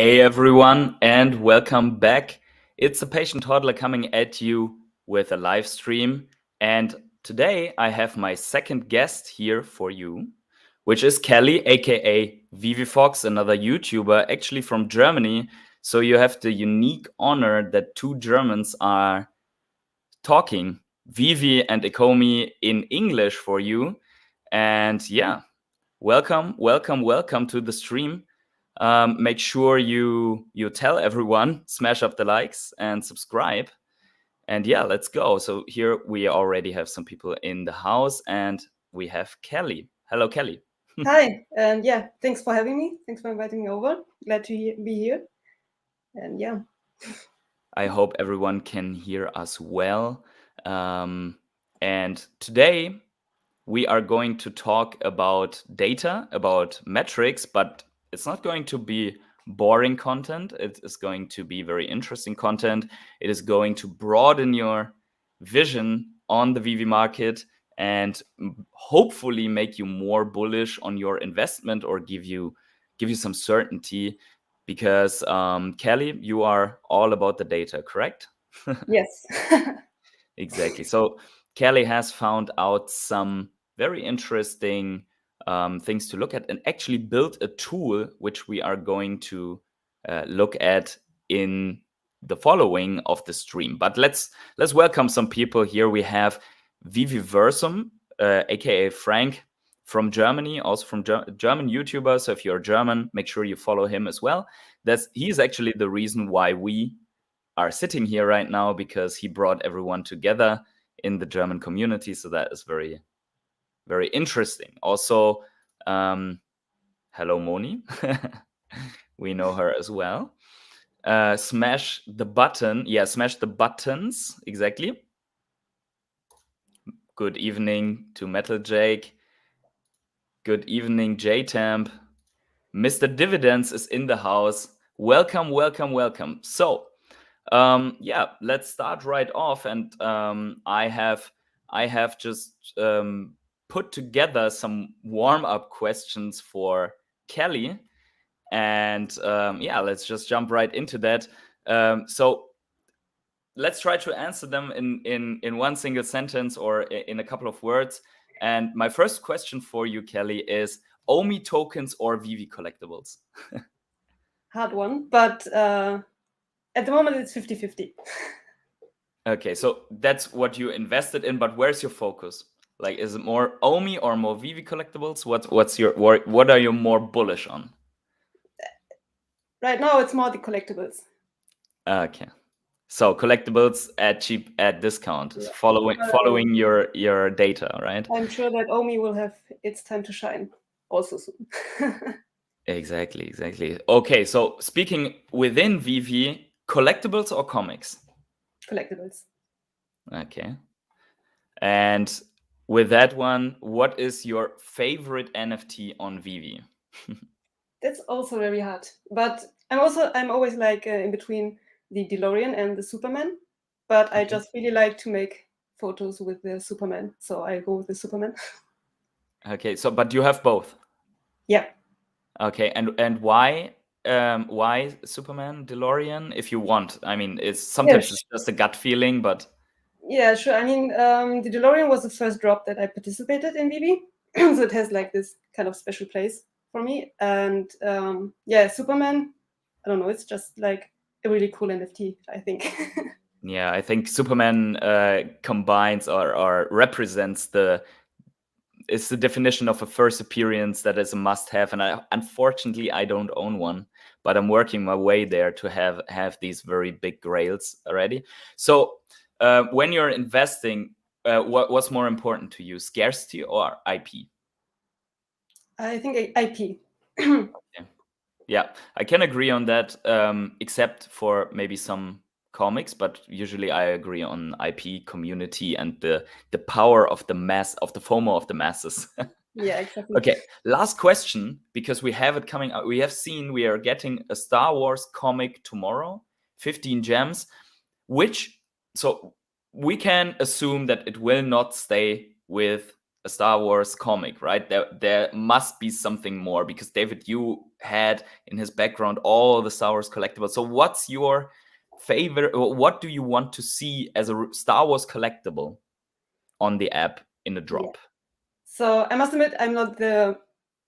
Hey everyone, and welcome back. It's the Patient Hodler coming at you with a live stream. And today I have my second guest here for you, which is Kelly, aka Vevefox, another YouTuber, actually from Germany. So you have the unique honor that two Germans are talking Veve and Ecomi in English for you. And yeah, welcome to the stream. Make sure you tell everyone, smash up the likes and subscribe. And yeah, let's go. So here we already have some people in the house, and we have Kelly. Hello, Kelly. Hi, and yeah, thanks for having me. Thanks for inviting me over. Glad to be here. And yeah. I hope everyone can hear us well. And today we are going to talk about data, about metrics, but it's not going to be boring content. It is going to be very interesting content. It is going to broaden your vision on the Veve market and hopefully make you more bullish on your investment or give you some certainty. Because Kelly, you are all about the data, correct? Yes. Exactly. So Kelly has found out some very interesting things to look at and actually built a tool which we are going to look at in the following of the stream. But let's welcome some people here. We have Viviversum, aka Frank from Germany, also from German YouTuber. So if you're German, make sure you follow him as well. He's actually the reason why we are sitting here right now, because he brought everyone together in the German community. So that is very, very interesting. Also, hello, Moni. We know her as well. Smash the button. Yeah, smash the buttons. Exactly. Good evening to Metal Jake. Good evening, J-Temp. Mr. Dividends is in the house. Welcome, welcome, welcome. So, yeah, let's start right off. And I have just put together some warm-up questions for Kelly. And yeah, let's just jump right into that. So let's try to answer them in one single sentence or in a couple of words. And my first question for you, Kelly, is OMI tokens or Veve collectibles? Hard one, but at the moment it's 50-50. Okay, so that's what you invested in, but where's your focus? Like, is it more OMI or more Veve collectibles? What are you more bullish on? Right now it's more the collectibles. Okay. So collectibles at discount, yeah. following your data, right? I'm sure that OMI will have its time to shine also soon. Exactly. Okay, so speaking within Veve, collectibles or comics? Collectibles. Okay. And with that one, what is your favorite NFT on Veve? That's also very hard. But I'm always like in between the DeLorean and the Superman. But I just really like to make photos with the Superman. So I go with the Superman. Okay, so but you have both? Yeah. Okay, and why Superman, DeLorean, if you want? I mean, it's just a gut feeling, but yeah, sure. I mean, the DeLorean was the first drop that I participated in Veve, so it has like this kind of special place for me. And yeah, Superman, I don't know, it's just like a really cool NFT, I think. Yeah, I think Superman combines or represents it's the definition of a first appearance that is a must-have, and unfortunately I don't own one, but I'm working my way there to have these very big grails already. So when you're investing, what's more important to you, scarcity or IP? I think IP. Okay. Yeah, I can agree on that, except for maybe some comics, but usually I agree on IP, community, and the power of the mass, of the FOMO of the masses. Yeah, exactly. Okay, last question, because we have it coming out. We are getting a Star Wars comic tomorrow, 15 gems, so we can assume that it will not stay with a Star Wars comic, right? There must be something more, because David, you had in his background all the Star Wars collectibles. So what's your favorite, or what do you want to see as a Star Wars collectible on the app in a drop? So I must admit, I'm not the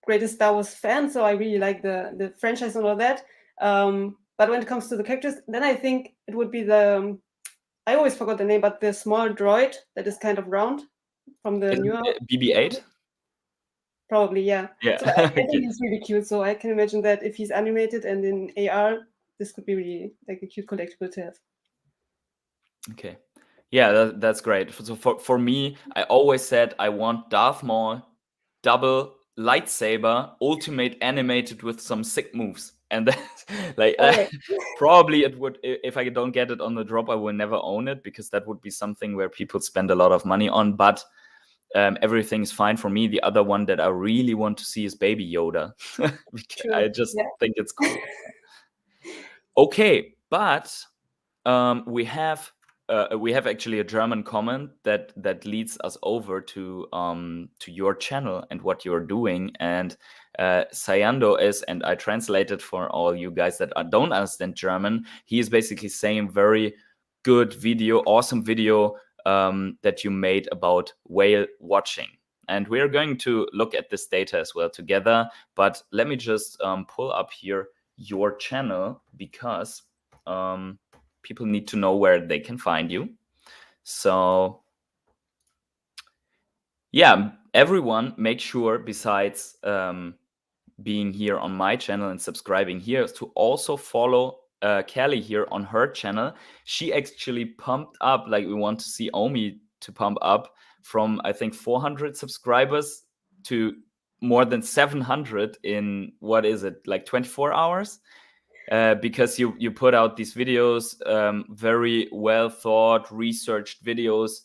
greatest Star Wars fan, so I really like the franchise and all that. But when it comes to the characters, then I think it would be the, I always forgot the name, but the small droid that is kind of round from the newer BB-8? Probably, yeah. Yeah. So I think he's really cute. So I can imagine that if he's animated and in AR, this could be really like a cute collectible to have. Okay. Yeah, that's great. So for me, I always said I want Darth Maul, double lightsaber, ultimate animated with some sick moves. And that's like, probably it would, if I don't get it on the drop, I will never own it, because that would be something where people spend a lot of money on. But everything's fine for me. The other one that I really want to see is Baby Yoda. I just think it's cool. Okay, but we have actually a German comment that leads us over to your channel and what you're doing. And Sayando is, and I translated for all you guys that don't understand German, he is basically saying very good video, awesome video that you made about whale watching. And we're going to look at this data as well together. But let me just pull up here your channel, because people need to know where they can find you. So yeah, everyone make sure, besides being here on my channel and subscribing here, to also follow Kelly here on her channel. She actually pumped up, like we want to see Omi to pump up from, I think, 400 subscribers to more than 700 in, what is it, like 24 hours? Because you put out these videos, very well thought, researched videos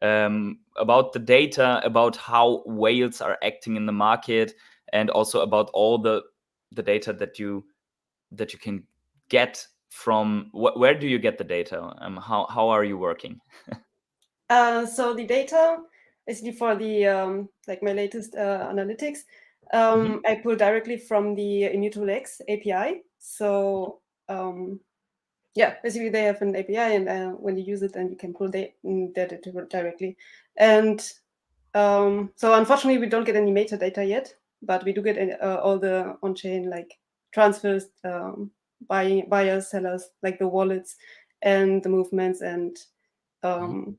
about the data, about how whales are acting in the market, and also about all the data that you can get from where do you get the data? How are you working? So the data, basically for the like my latest analytics, I pull directly from the Immutable X API. So yeah, basically they have an API, and when you use it, then you can pull data directly. And so unfortunately, we don't get any metadata yet, but we do get all the on-chain like transfers, buyers, sellers, like the wallets and the movements, and and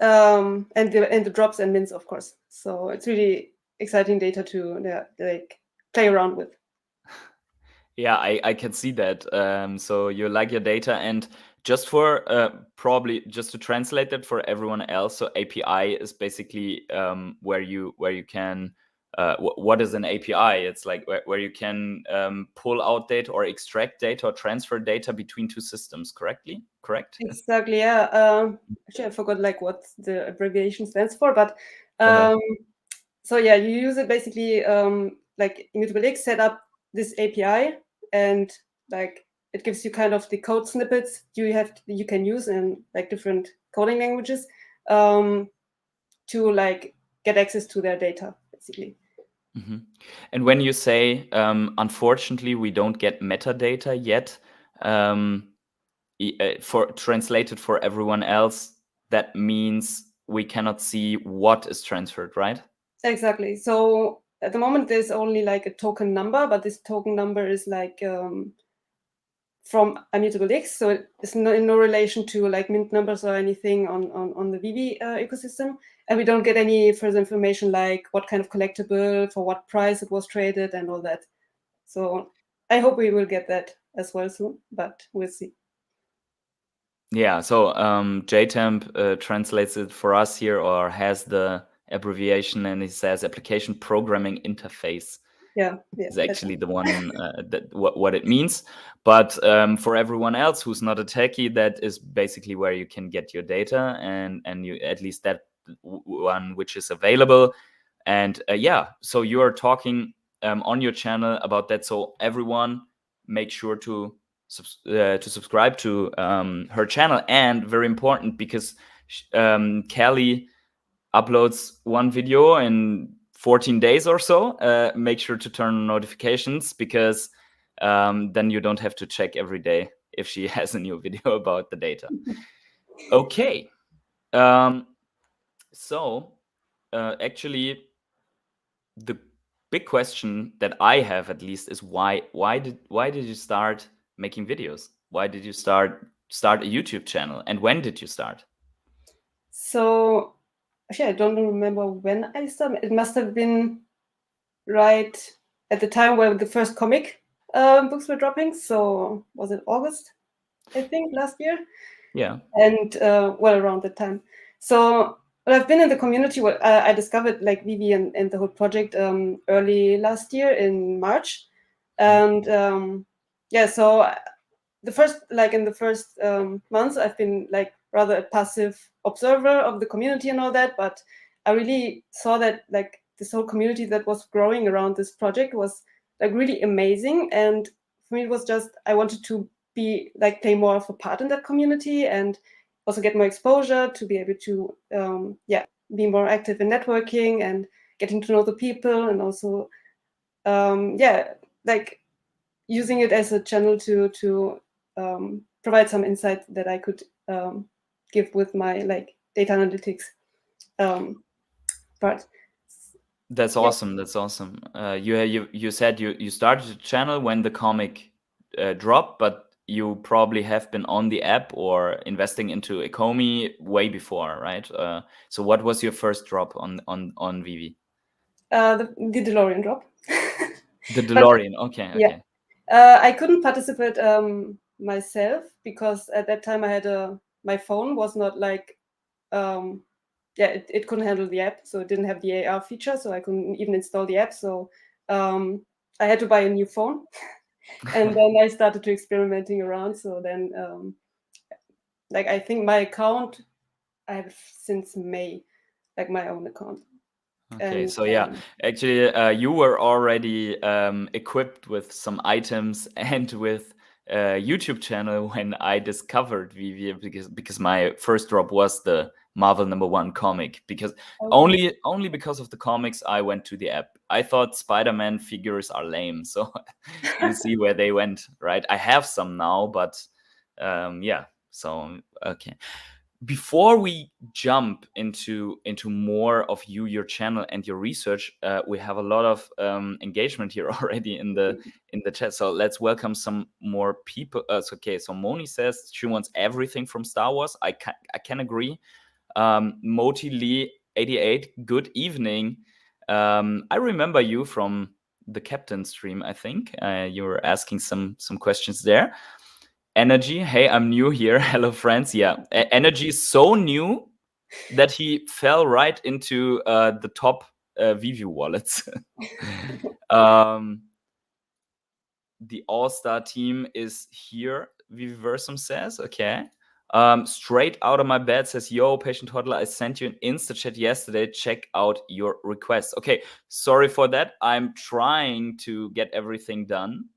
the drops and mints, of course. So it's really exciting data to like play around with. Yeah, I can see that. So you like your data, and just for probably just to translate that for everyone else. So API is basically where you can. What is an API? It's like where you can pull out data or extract data or transfer data between two systems. Correct? Exactly. Yeah. Actually, I forgot like what the abbreviation stands for, but so yeah, you use it basically like Immutable X set up this API, and like it gives you kind of the code snippets you can use in like different coding languages to like get access to their data, basically. And when you say unfortunately we don't get metadata yet, for translated for everyone else, that means we cannot see what is transferred, right? Exactly. So at the moment there's only like a token number, but this token number is like from Immutable X, so it's in no relation to like mint numbers or anything on the Veve ecosystem, and we don't get any further information like what kind of collectible, for what price it was traded, and all that. So I hope we will get that as well soon, but we'll see. Yeah, so JTemp translates it for us here, or has the abbreviation, and he says application programming interface. Yeah, is actually the one that what it means. But for everyone else who's not a techie, that is basically where you can get your data, and you at least that one which is available. And yeah, so you are talking on your channel about that. So everyone, make sure to subscribe to her channel. And very important, because Kelly uploads one video in 14 days or so, make sure to turn on notifications, because then you don't have to check every day if she has a new video about the data. Okay. So actually, the big question that I have, at least, is why did you start making videos? Why did you start a YouTube channel, and when did you start? So actually, I don't remember when I started. It must have been right at the time where the first comic books were dropping. So was it August, I think, last year? Yeah. And well, around that time. So well, I've been in the community. Well, I discovered like Veve and the whole project early last year in March, and yeah. So the first in the first months, I've been like rather a passive observer of the community and all that. But I really saw that like this whole community that was growing around this project was like really amazing. And for me, it was just I wanted to be like play more of a part in that community and also get more exposure to be able to be more active in networking and getting to know the people, and also like using it as a channel to provide some insight that I could give with my like data analytics part. That's awesome. That's awesome. You said you started the channel when the comic dropped, but you probably have been on the app or investing into Ecomi way before, right? So what was your first drop on Veve? The DeLorean drop. The DeLorean. Okay. Yeah. I couldn't participate myself because at that time I had my phone was not like it couldn't handle the app, so it didn't have the AR feature, so I couldn't even install the app. So I had to buy a new phone, and then I started to experimenting around. So then, like I think my account I have since May, like my own account. Okay, And, so yeah, actually, you were already equipped with some items and with a YouTube channel when I discovered Veve, because my first drop was the Marvel #1 comic. Because only because of the comics I went to the app. I thought Spider-Man figures are lame, so you see where they went, right? I have some now, but yeah. So okay. Before we jump into more of your channel and your research, we have a lot of engagement here already in the chat. So let's welcome some more people. Okay, so Moni says she wants everything from Star Wars. I can agree. Moti Lee 88, good evening. I remember you from the Captain stream. I think you were asking some questions there. Energy, hey, I'm new here. Hello, friends. Yeah, Energy is so new that he fell right into the top Veve wallets. The all-star team is here, Viveversum says. Okay. Straight out of my bed says, yo, Patient Hodler, I sent you an Insta chat yesterday. Check out your request. Okay, sorry for that. I'm trying to get everything done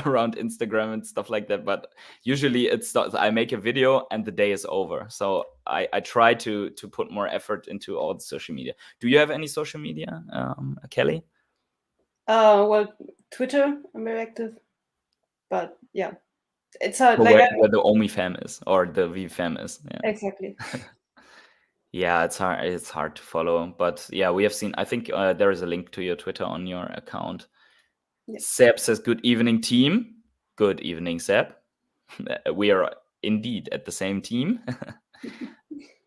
around Instagram and stuff like that, but usually I make a video and the day is over. So I try to put more effort into all the social media. Do you have any social media, Kelly? Well, Twitter, I'm very active, but yeah, it's hard. Where the OMI fam is, or the Veve fam is. Yeah. Exactly. Yeah, it's hard. It's hard to follow, but yeah, we have seen. I think there is a link to your Twitter on your account. Yeah. Seb says, "Good evening, team." Good evening, Seb. We are indeed at the same team.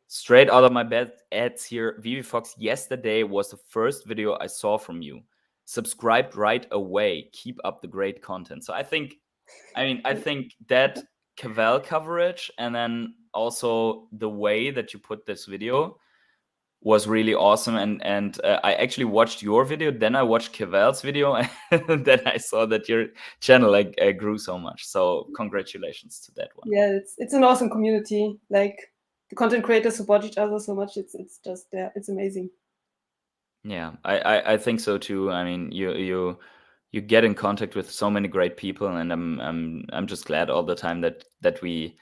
Straight out of my bed, ads here. Vevefox yesterday was the first video I saw from you. Subscribed right away. Keep up the great content. So I think that Cavell coverage, and then also the way that you put this video was really awesome. And I actually watched your video, then I watched Cavell's video, and then I saw that your channel grew so much. So congratulations to that one. Yeah, it's an awesome community. Like the content creators support each other so much. It's just it's amazing. Yeah, I think so too. I mean, you get in contact with so many great people, and I'm just glad all the time that we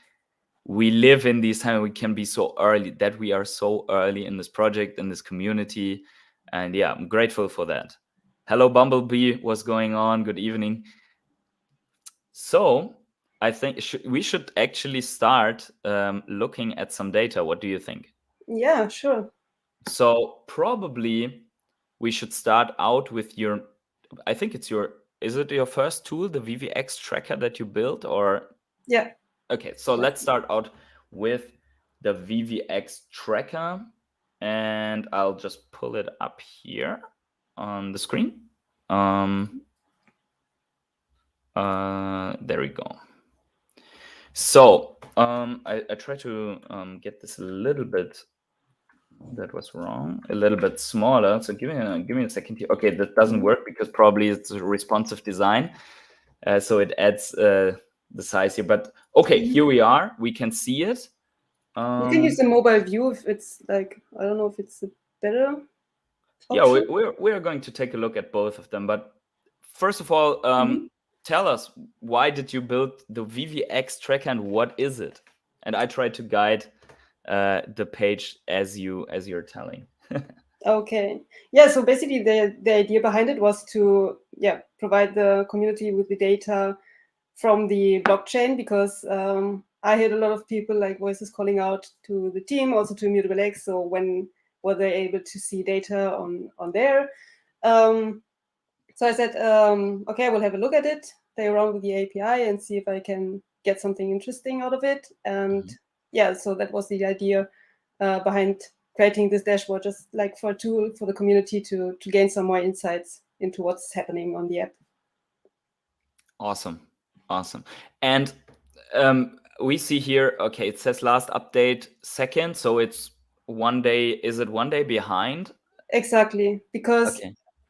we live in these times, we can be so early, that we are so early in this project, in this community. And yeah, I'm grateful for that. Hello, Bumblebee, what's going on? Good evening. So I think we should actually start looking at some data. What do you think? Yeah, sure. So probably we should start out with your, I think it's your, is it your first tool, the VVX tracker that you built, or? Yeah. Okay, so let's start out with the VVX tracker, and I'll just pull it up here on the screen. There we go. So I try to get this a little bit. That was wrong. A little bit smaller. So give me a second here. Okay, that doesn't work because probably it's a responsive design. So it adds the size here. But okay, here we are. We can see it. You can use the mobile view if it's like, I don't know if it's a better option. Yeah, we're going to take a look at both of them. But first of all, tell us, why did you build the VVX tracker and what is it? And I try to guide the page as you're telling. Okay. Yeah, so basically the idea behind it was to provide the community with the data from the blockchain, because I heard a lot of people like voices calling out to the team, also to Immutable X. So when were they able to see data on there? So I said, okay, we'll have a look at it, play around with the API and see if I can get something interesting out of it. And yeah, so that was the idea behind creating this dashboard, just like for a tool for the community to gain some more insights into what's happening on the app. Awesome. And we see here, okay, it says last update 2nd, so it's 1 day. Is it 1 day behind? Exactly, because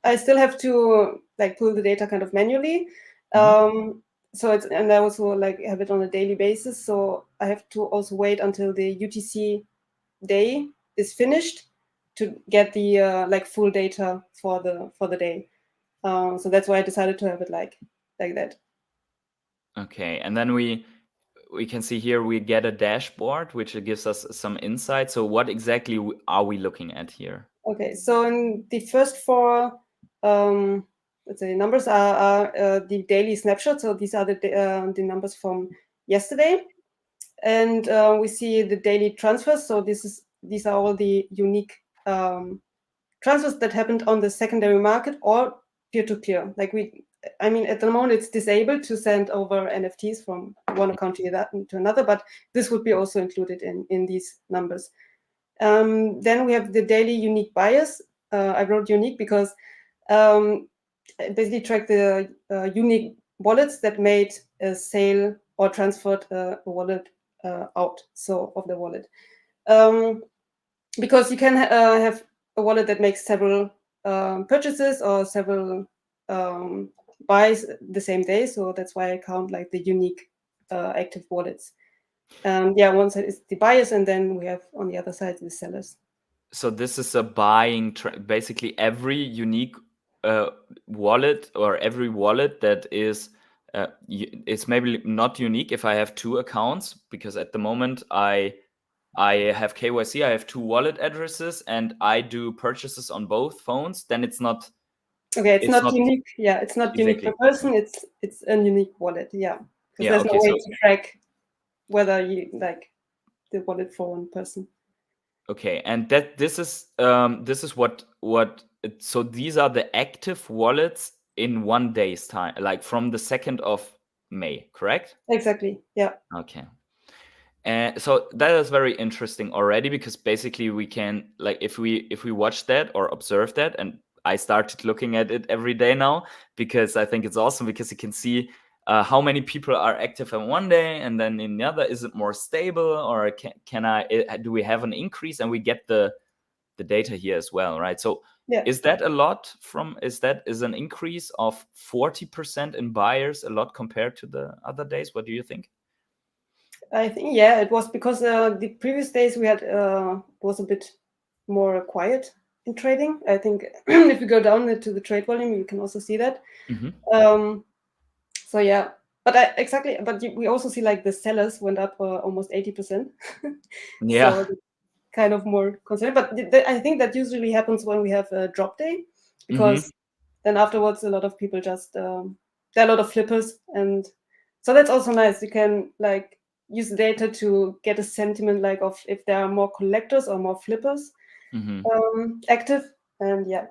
I still have to like pull the data kind of manually. So it's, and I also like have it on a daily basis. So I have to also wait until the UTC day is finished to get the like full data for the day. So that's why I decided to have it like that. Okay, and then we can see here we get a dashboard which gives us some insight. So what exactly are we looking at here? Okay, so in the first 4 let's say numbers are the daily snapshot. So these are the numbers from yesterday, and we see the daily transfers. So these are all the unique transfers that happened on the secondary market or peer-to-peer. Like I mean, at the moment it's disabled to send over NFTs from one account to another, but this would be also included in these numbers. Then we have the daily unique buyers. I wrote unique because I basically track the unique wallets that made a sale or transferred a wallet out, so of the wallet. Because you can have a wallet that makes several purchases or several buys the same day. So that's why I count like the unique active wallets. One side is the buyers, and then we have on the other side the sellers. So this is a buying, basically every unique wallet, or every wallet that is, it's maybe not unique if I have 2 accounts, because at the moment I have KYC, I have 2 wallet addresses, and I do purchases on both phones. Then it's not. Okay, it's not unique. Yeah, it's not unique per person. It's a unique wallet. Yeah, because there's no way to track whether you like the wallet for one person. Okay, and this is what so these are the active wallets in 1 day's time, like from the 2nd of May, correct? Exactly. Yeah. Okay. So that is very interesting already, because basically we can, like, if we watch that or observe that, and I started looking at it every day now, because I think it's awesome, because you can see how many people are active in 1 day, and then in the other, is it more stable, or do we have an increase? And we get the data here as well, right? So is that a lot is an increase of 40% in buyers a lot compared to the other days? What do you think? I think, yeah, it was because the previous days we had was a bit more quiet in trading. I think if you go down to the trade volume, you can also see that. So yeah, But exactly, but we also see like the sellers went up almost 80%. Yeah. So kind of more concerning. But I think that usually happens when we have a drop day, because then afterwards a lot of people just there are a lot of flippers, and so that's also nice. You can like use the data to get a sentiment like of if there are more collectors or more flippers active, and yeah.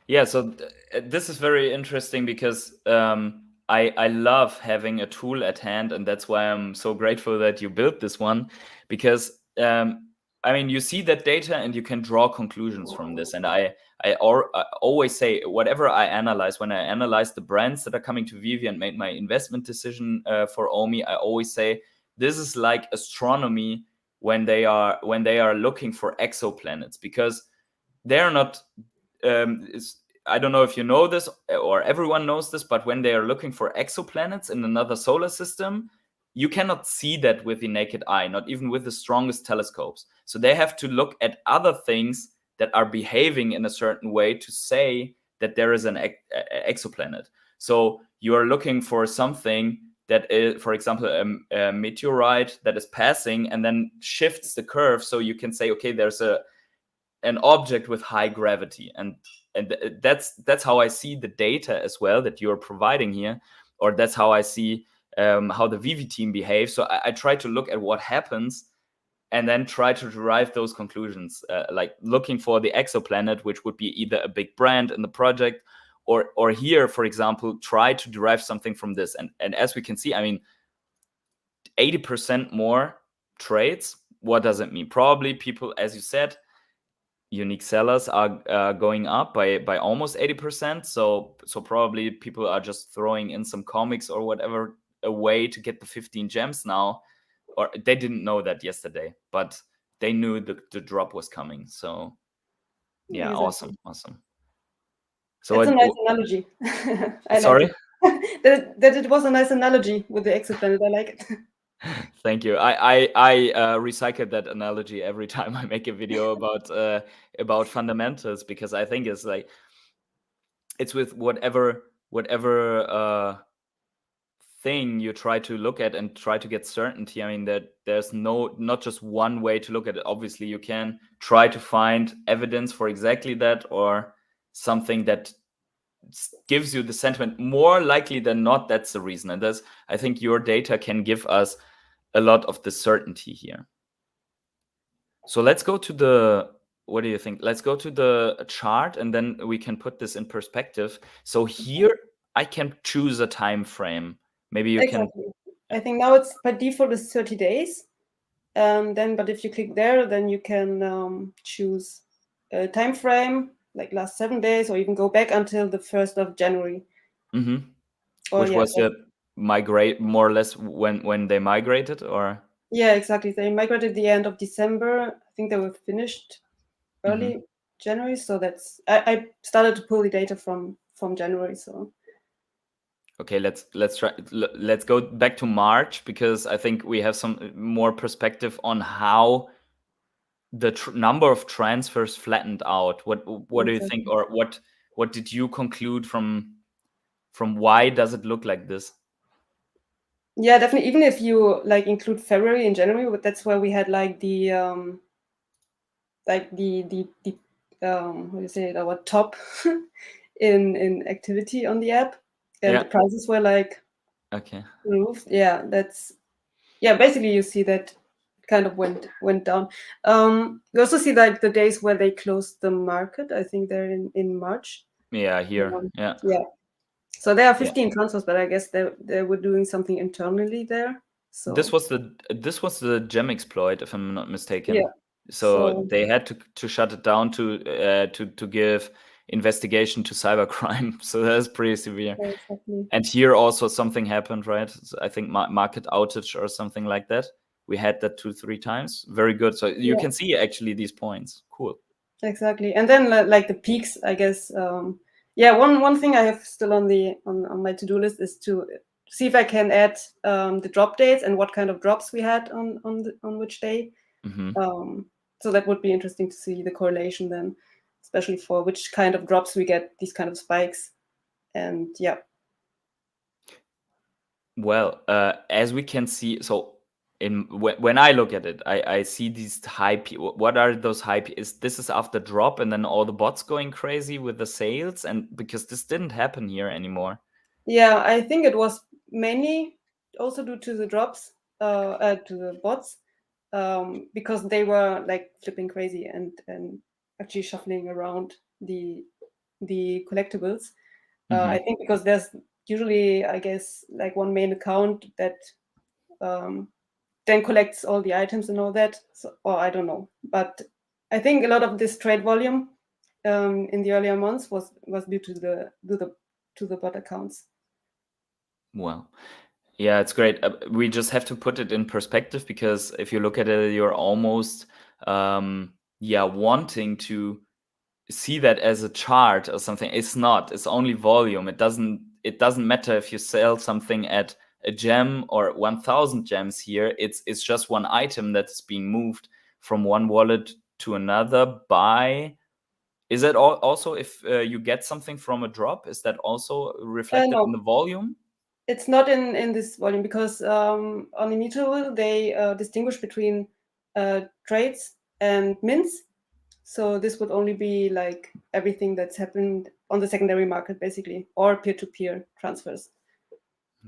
Yeah, so this is very interesting because I love having a tool at hand, and that's why I'm so grateful that you built this one, because I mean, you see that data and you can draw conclusions from this. And I always say, whatever I analyze, when I analyze the brands that are coming to Veve and made my investment decision for OMI, I always say this is like astronomy when they are looking for exoplanets, because they're not I don't know if you know this or everyone knows this, but when they are looking for exoplanets in another solar system, you cannot see that with the naked eye, not even with the strongest telescopes. So they have to look at other things that are behaving in a certain way to say that there is an exoplanet. So you are looking for something that is, for example, a meteorite that is passing and then shifts the curve, so you can say, okay, there's an object with high gravity, and that's how I see the data as well that you're providing here, or that's how I see how the Veve team behaves. So I try to look at what happens and then try to derive those conclusions, like looking for the exoplanet, which would be either a big brand in the project, or here, for example, try to derive something from this. And as we can see, I mean, 80% more trades. What does it mean? Probably people, as you said, unique sellers are going up by almost 80%. So probably people are just throwing in some comics or whatever a way to get the 15 gems now, or they didn't know that yesterday, but they knew the drop was coming. So yeah, Exactly. awesome. So it's a nice analogy. I sorry? like it. that it was a nice analogy with the exoplanet. I like it. Thank you. I recycle that analogy every time I make a video about fundamentals, because I think it's like, it's with whatever thing you try to look at and try to get certainty. I mean, that there's not just one way to look at it. Obviously, you can try to find evidence for exactly that, or something that gives you the sentiment. More likely than not, that's the reason. And that's, I think your data can give us a lot of the certainty here. So let's go to the, what do you think? Let's go to the chart, and then we can put this in perspective. So here I can choose a time frame. Maybe you Exactly. I think now it's by default is 30 days. Then, but if you click there, then you can choose a time frame, like last 7 days, or even go back until the 1st of January. can. Or, Which yeah, was migrate more or less when they migrated, or? yeah, exactly. They migrated the end of December. I think they were finished early January. So that's I started to pull the data from January. So Okay, let's try. Let's go back to March, because I think we have some more perspective on how the number of transfers flattened out. What do you think, or what did you conclude from why does it look like this? yeah, definitely. Even if you like include February and January, but that's where we had like the what do you say, our top in activity on the app, and the prices were like moved. Yeah, basically you see that kind of went down. We also see like the days where they closed the market. I think they're in March. Yeah, here. Yeah. So there are 15 transfers, but I guess they were doing something internally there. So this was the gem exploit, if I'm not mistaken. Yeah. So they had to shut it down to give investigation to cybercrime. So that's pretty severe. Exactly. And here also something happened, right? So I think market outage or something like that. We had that 2-3 times. Very good. So you can see actually these points. Cool. Exactly. And then like the peaks, I guess. One thing I have still on my to-do list is to see if I can add the drop dates and what kind of drops we had on which day. So that would be interesting to see the correlation then, especially for which kind of drops we get these kind of spikes. And yeah. Well, as we can see, so when I look at it, I see these hype. What are those hype? This is after drop, and then all the bots going crazy with the sales, and because this didn't happen here anymore. Yeah, I think it was mainly also due to the drops, to the bots, because they were like flipping crazy and actually shuffling around the collectibles. I think because there's usually, I guess, like one main account that then collects all the items and all that. So, or I don't know, but I think a lot of this trade volume in the earlier months was due to the bot accounts. Well, yeah, it's great. We just have to put it in perspective, because if you look at it, you're almost wanting to see that as a chart or something. It's not. It's only volume. It doesn't matter if you sell something at a gem or 1,000 gems here. It's just one item that's being moved from one wallet to another by. Is that also if you get something from a drop? Is that also reflected No. in the volume? It's not in this volume, because on Immutable they distinguish between trades and mints. So this would only be like everything that's happened on the secondary market, basically, or peer-to-peer transfers.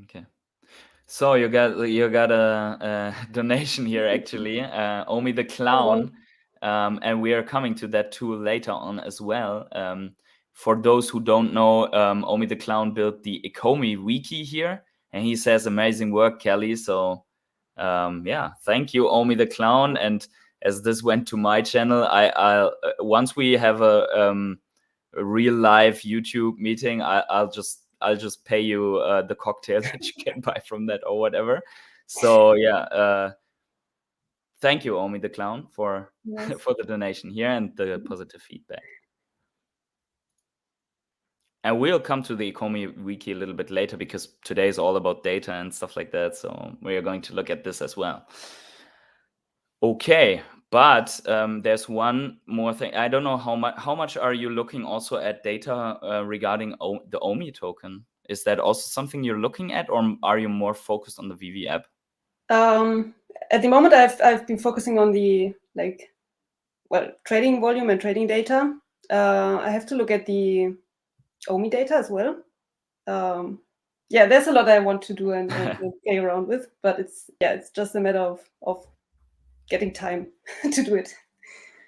Okay. So you got a donation here, actually. Omi the Clown. And we are coming to that tool later on as well. For those who don't know, Omi the Clown built the Ecomi wiki here, and he says amazing work, Kelly. So yeah, thank you, Omi the Clown. And as this went to my channel, I'll once we have a real live YouTube meeting, I'll just pay you the cocktail that you can buy from that or whatever. So yeah, thank you, Omi the Clown, for Yes. for the donation here and the positive feedback. And we'll come to the Ecomi wiki a little bit later, because today is all about data and stuff like that. So we are going to look at this as well. Okay, but there's one more thing. I don't know how much are you looking also at data regarding the OMI token? Is that also something you're looking at, or are you more focused on the Veve app? At the moment, I've been focusing on the trading volume and trading data. I have to look at the OMI data as well. Yeah, there's a lot I want to do and play around with, but it's just a matter of getting time to do it.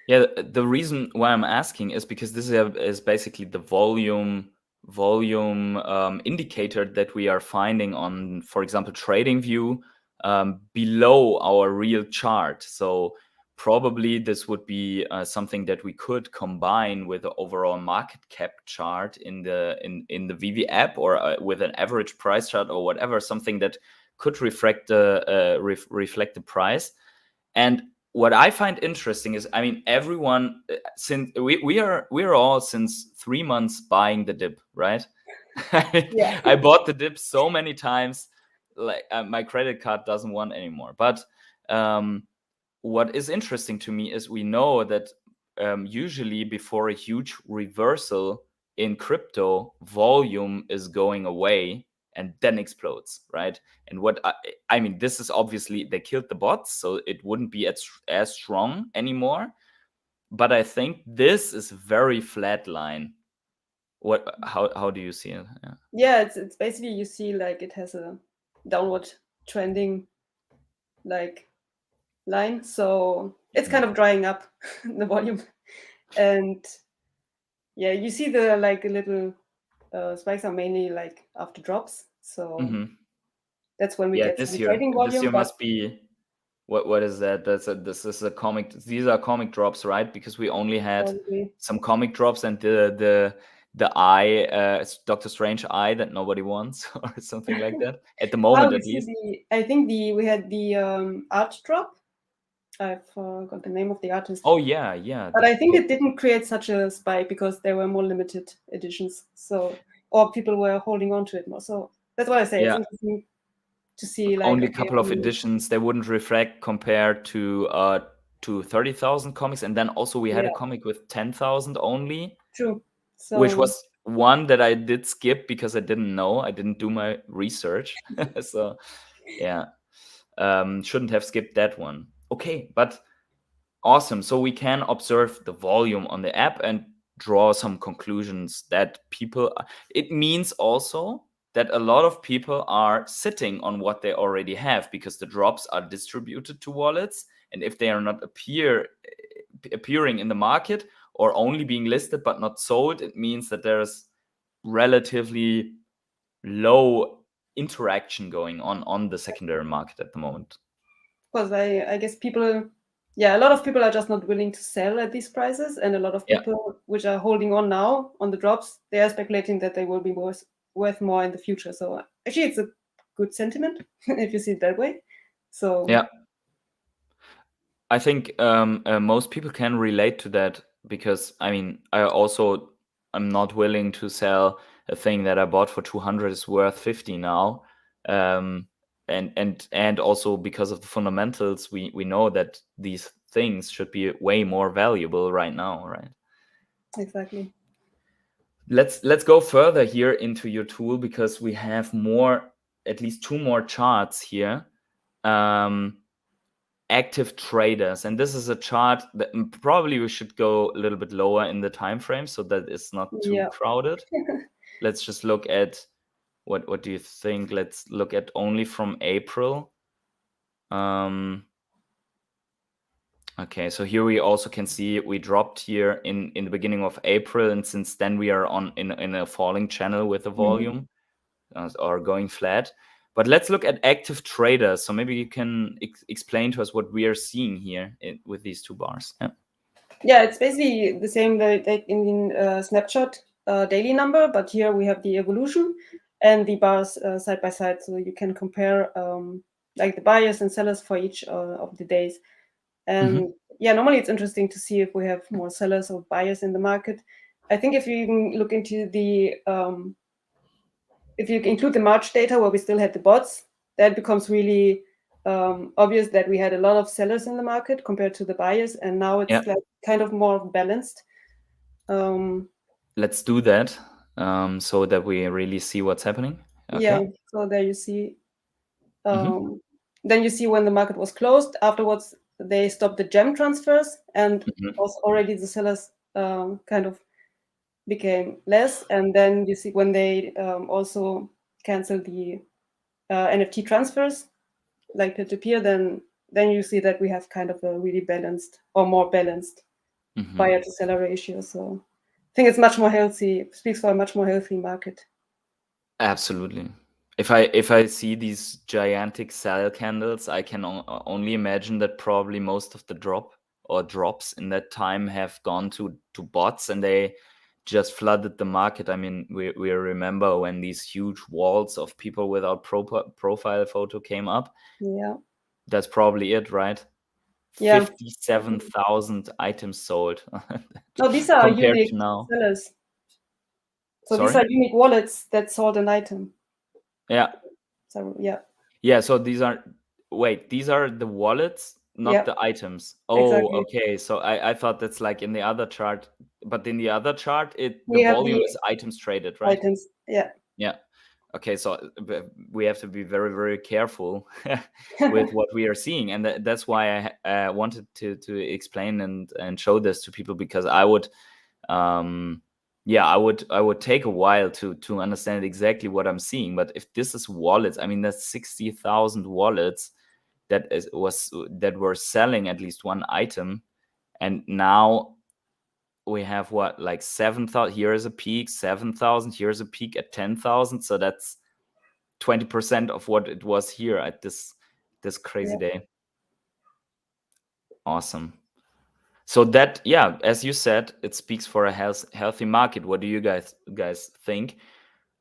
Yeah, the reason why I'm asking is because this is basically the volume indicator that we are finding on, for example, TradingView below our real chart. So probably this would be something that we could combine with the overall market cap chart in the Veve app, or with an average price chart or whatever, something that could reflect the price. And what I find interesting is, I mean, everyone, since we are all since 3 months buying the dip, right? Yeah. I bought the dip so many times, like my credit card doesn't want anymore. But what is interesting to me is we know that usually before a huge reversal in crypto, volume is going away and then explodes, right? And what I mean, this is obviously, they killed the bots, so it wouldn't be as strong anymore. But I think this is very flat line. How do you see it? Yeah, it's basically, you see like it has a downward trending like line, so it's kind of drying up the volume, and yeah, you see the like little spikes are mainly like after drops, so that's when we get This the year, trading volume. this year But must be what is that? This is a comic. These are comic drops, right? Because we only had probably, some comic drops and the eye, Doctor Strange eye that nobody wants or something like that at the moment, we at see least. I think we had the art drop. I forgot the name of the artist. Oh yeah. But I think it didn't create such a spike because there were more limited editions. So, or people were holding on to it more. So that's what I say. It's Yeah. interesting to see like, Only a okay, couple of editions. They wouldn't reflect compared to 30,000 comics, and then also we had a comic with 10,000 only, true. So which was one that I did skip because I didn't know. I didn't do my research. So yeah, shouldn't have skipped that one. Okay, but awesome. So we can observe the volume on the app and draw some conclusions that people, it means also that a lot of people are sitting on what they already have because the drops are distributed to wallets. And if they are not appearing in the market or only being listed but not sold, it means that there's relatively low interaction going on the secondary market at the moment. Because I guess people, yeah, a lot of people are just not willing to sell at these prices, and a lot of people which are holding on now on the drops, they are speculating that they will be worth more in the future. So actually, it's a good sentiment if you see it that way. So yeah, I think most people can relate to that because I mean I'm not willing to sell a thing that I bought for 200 is worth 50 now. And also because of the fundamentals, we know that these things should be way more valuable right now, right? Exactly. Let's go further here into your tool because we have at least two more charts here. Active traders, and this is a chart that probably we should go a little bit lower in the time frame so that it's not too crowded. Let's just look at what do you think? Let's look at only from April. Okay, so here we also can see we dropped here in the beginning of April, and since then we are in a falling channel with the volume or going flat. But let's look at active traders. So maybe you can explain to us what we are seeing here with these two bars. Yeah, it's basically the same like in snapshot daily number, but here we have the evolution and the bars side by side, so you can compare like the buyers and sellers for each of the days. And yeah, normally it's interesting to see if we have more sellers or buyers in the market. I think if you even look into the if you include the March data where we still had the bots, that becomes really obvious that we had a lot of sellers in the market compared to the buyers, and now it's like kind of more balanced. Let's do that so that we really see what's happening. Okay. Yeah, so there you see. Then you see when the market was closed. Afterwards, they stopped the gem transfers, and also already the sellers kind of became less. And then you see when they also canceled the NFT transfers, like peer-to-peer, then you see that we have kind of a really balanced or more balanced buyer to seller ratio. So I think it's much more healthy. It speaks for a much more healthy market. Absolutely. If I see these gigantic sell candles, I can only imagine that probably most of the drops in that time have gone to bots, and they just flooded the market. I mean, we remember when these huge walls of people without profile photo came up. Yeah. That's probably it, right? Yeah. 57,000 items sold. No, these are compared unique to now. sellers. So Sorry? these are unique wallets that sold an item. Yeah. So yeah. Yeah, so these are the wallets, not the items. Oh, exactly. okay. So I thought that's like in the other chart, but in the other chart, the We have volume the is items traded, right? items. Yeah. Yeah. Okay, so we have to be very, very careful with what we are seeing, and that's why I wanted to explain and show this to people, because I would, I would take a while to understand exactly what I'm seeing. But if this is wallets, I mean, that's 60,000 wallets that were selling at least one item, and now we have what, like 7,000. Here is a peak, 7,000. Here's a peak at 10,000. So that's 20% of what it was here at this crazy day. Awesome. So that, as you said, it speaks for a healthy market. What do you guys think?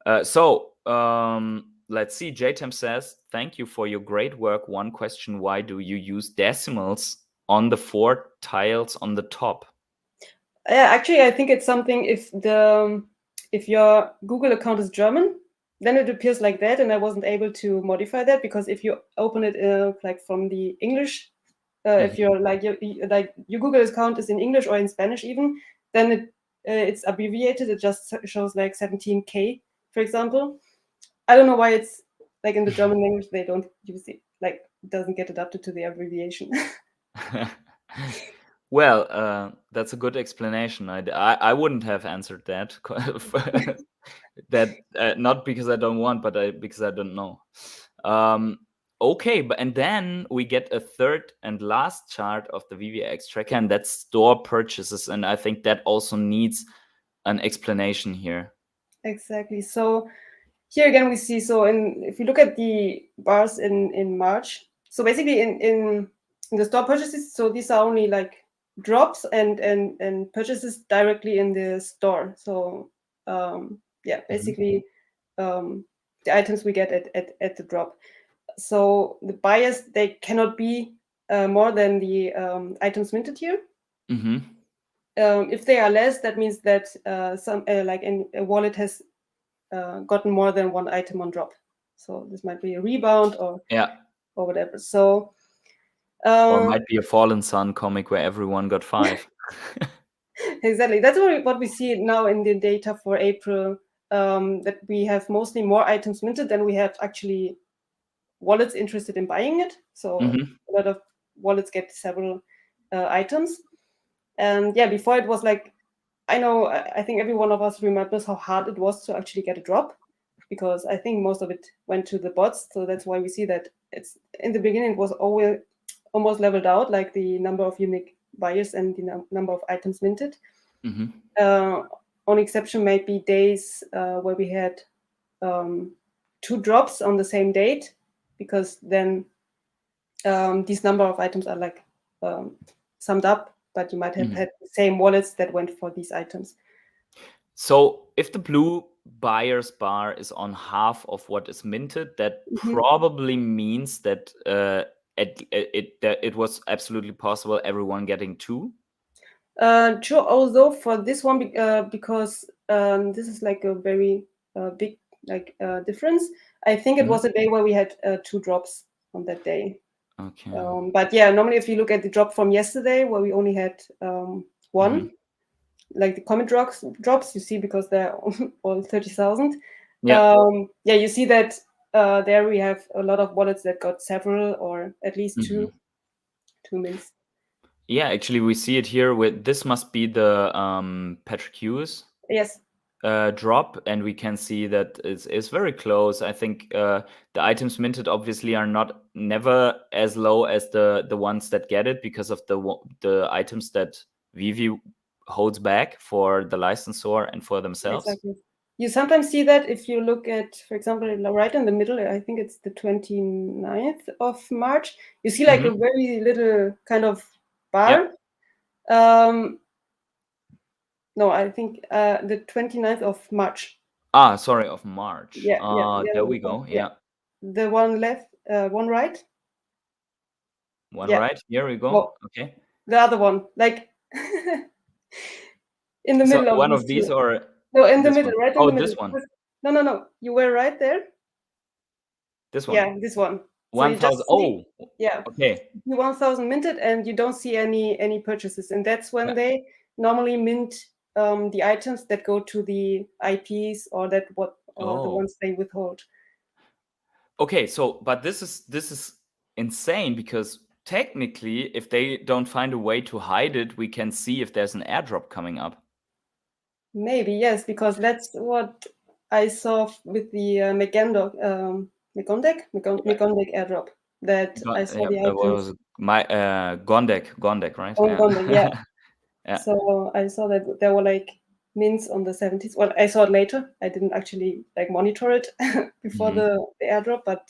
Let's see. JTM says, thank you for your great work. One question: why do you use decimals on the 4 tiles on the top? Yeah, actually, I think it's something. If your Google account is German, then it appears like that, and I wasn't able to modify that, because if you open it like from the English, if you're like your Google account is in English or in Spanish even, then it's abbreviated. It just shows like 17K, for example. I don't know why it's like in the German language they don't use it, like it doesn't get adapted to the abbreviation. Well, that's a good explanation. I wouldn't have answered that. That not because I don't want, but because I don't know. Okay, and then we get a third and last chart of the VVX tracker, and that's store purchases, and I think that also needs an explanation here. Exactly. So here again we see, so if you look at the bars in March, so basically in the store purchases, so these are only like drops and purchases directly in the store. So yeah, basically the items we get at the drop. So the buyers, they cannot be more than the items minted here. If they are less, that means that some like a wallet has gotten more than one item on drop. So this might be a rebound or whatever. So or might be a Fallen Sun comic where everyone got 5. Exactly. That's what we see now in the data for April, that we have mostly more items minted than we have actually wallets interested in buying it. So a lot of wallets get several items. And yeah, before it was like, I think every one of us remembers how hard it was to actually get a drop, because I think most of it went to the bots. So that's why we see that it's in the beginning it was always almost leveled out, like the number of unique buyers and the number of items minted. Only exception might be days where we had 2 drops on the same date, because then these number of items are like summed up, but you might have had the same wallets that went for these items. So if the blue buyer's bar is on half of what is minted, that probably means that it was absolutely possible everyone getting 2. True. Although for this one, because this is like a very big difference. I think it was a day where we had 2 drops on that day. Okay. But yeah, normally if you look at the drop from yesterday, where we only had 1, like the comet drops, you see, because they're all 30,000. Yeah, you see that there we have a lot of wallets that got several or at least 2 mints. Yeah, actually, we see it here with this must be the Patrick Hughes drop, and we can see that it's very close. I think the items minted obviously are never as low as the ones that get it, because of the items that Veve holds back for the licensor and for themselves. Exactly. You sometimes see that if you look at, for example, right in the middle, I think it's the 29th of March, you see like a very little kind of bar. No, I think the 29th of March. Sorry, of March. Yeah, there we go. Yeah. The one left, one right. One right. Here we go. Well, okay. The other one, like in the middle of one of these, 2. or no, in the middle, one? right in the middle. This one. No. You were right there. This one. Yeah, this one. 1,000. So yeah. Okay. 1,000 minted, and you don't see any purchases, and that's when they normally mint the items that go to the IPs or the ones they withhold. Okay, so but this is insane, because technically, if they don't find a way to hide it, we can see if there's an airdrop coming up. Maybe, yes, because that's what I saw with the Megondek airdrop, that I saw the items. Gondek, right? Gondek, yeah. So I saw that there were like mints on the 70s. Well, I saw it later. I didn't actually like monitor it before the airdrop, but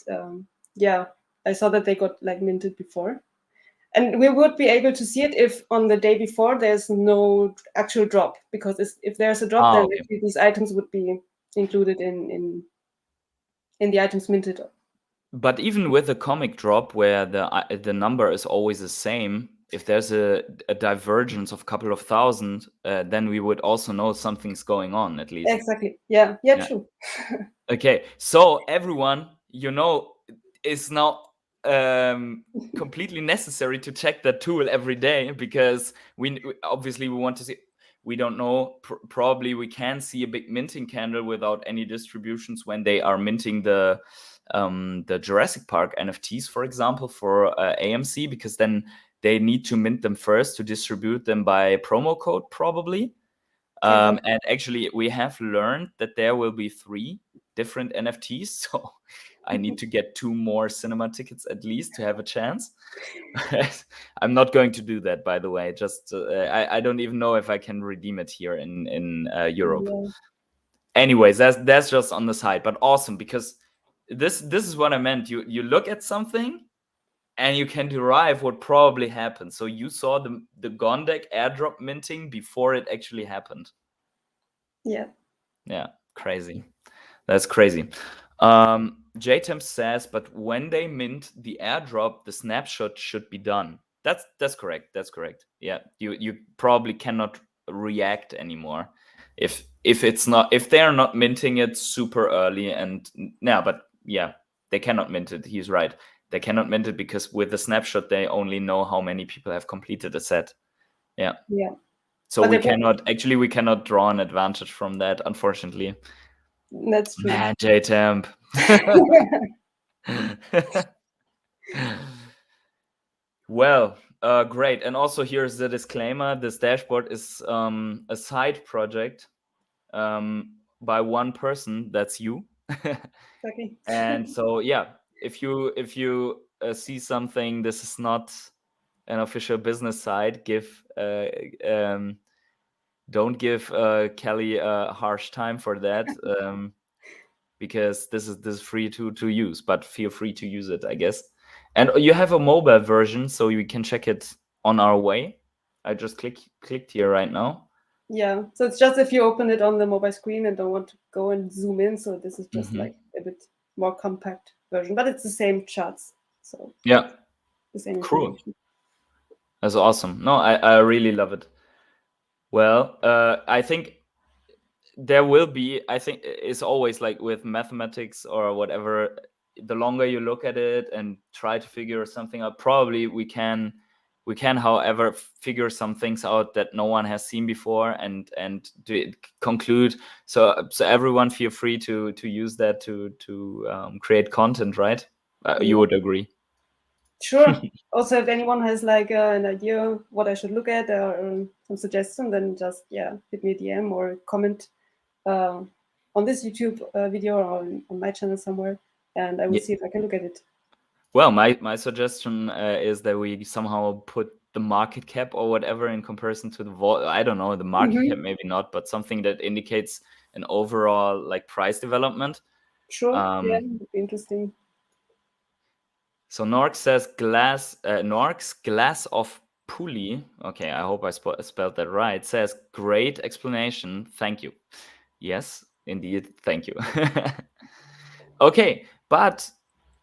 yeah, I saw that they got like minted before. And we would be able to see it if on the day before there's no actual drop, because if there's a drop, then these items would be included in the items minted. But even with a comic drop where the number is always the same, if there's a divergence of a couple of thousand, then we would also know something's going on, at least. Exactly. Yeah, true. Okay, so everyone, is now completely necessary to check that tool every day, because we obviously want to see We don't know. Probably we can see a big minting candle without any distributions when they are minting the Jurassic Park NFTs, for example, for AMC, because then they need to mint them first to distribute them by promo code, probably. And actually, we have learned that there will be 3 different NFTs. So I need to get 2 more cinema tickets at least to have a chance. I'm not going to do that, by the way. Just I don't even know if I can redeem it here in Europe. Yeah. Anyways, that's just on the side, but awesome, because this is what I meant. You look at something and you can derive what probably happened. So you saw the Gondek airdrop minting before it actually happened. Yeah. Yeah, crazy. That's crazy. JTEM says, but when they mint the airdrop, the snapshot should be done. That's correct. That's correct. Yeah, you probably cannot react anymore if they're not minting it super early. And yeah, but yeah, they cannot mint it. He's right. They cannot mint it because with the snapshot they only know how many people have completed a set. Yeah. Yeah. So we cannot draw an advantage from that, unfortunately. That's true. Man, JTemp. Well, great. And also here's the disclaimer. This dashboard is a side project by one person. That's you. Okay. And so, yeah, if you see something, this is not an official business site. Don't give Kelly a harsh time for that. Because this is free to use, but feel free to use it, I guess. And you have a mobile version, so you can check it on our way. I just clicked here right now. Yeah, so it's just if you open it on the mobile screen and don't want to go and zoom in, so this is just like a bit more compact version, but it's the same charts. So yeah, the same cool. information. That's awesome. No, I really love it. Well, I think there will be, I think it's always like with mathematics or whatever, the longer you look at it and try to figure something out, probably we can however figure some things out that no one has seen before and to conclude. So everyone feel free to use that to create content, right? You would agree? Sure. Also, if anyone has like an idea what I should look at or some suggestion, then just hit me a DM or comment on this YouTube video or on my channel somewhere, and I will see if I can look at it. Well, my suggestion is that we somehow put the market cap or whatever in comparison to the I don't know, the market cap maybe not, but something that indicates an overall like price development. Sure. Yeah, it would be interesting. So Nork says Nork's glass of pulley. Okay, I hope I spelled that right. Says great explanation. Thank you. Yes, indeed. Thank you. Okay, but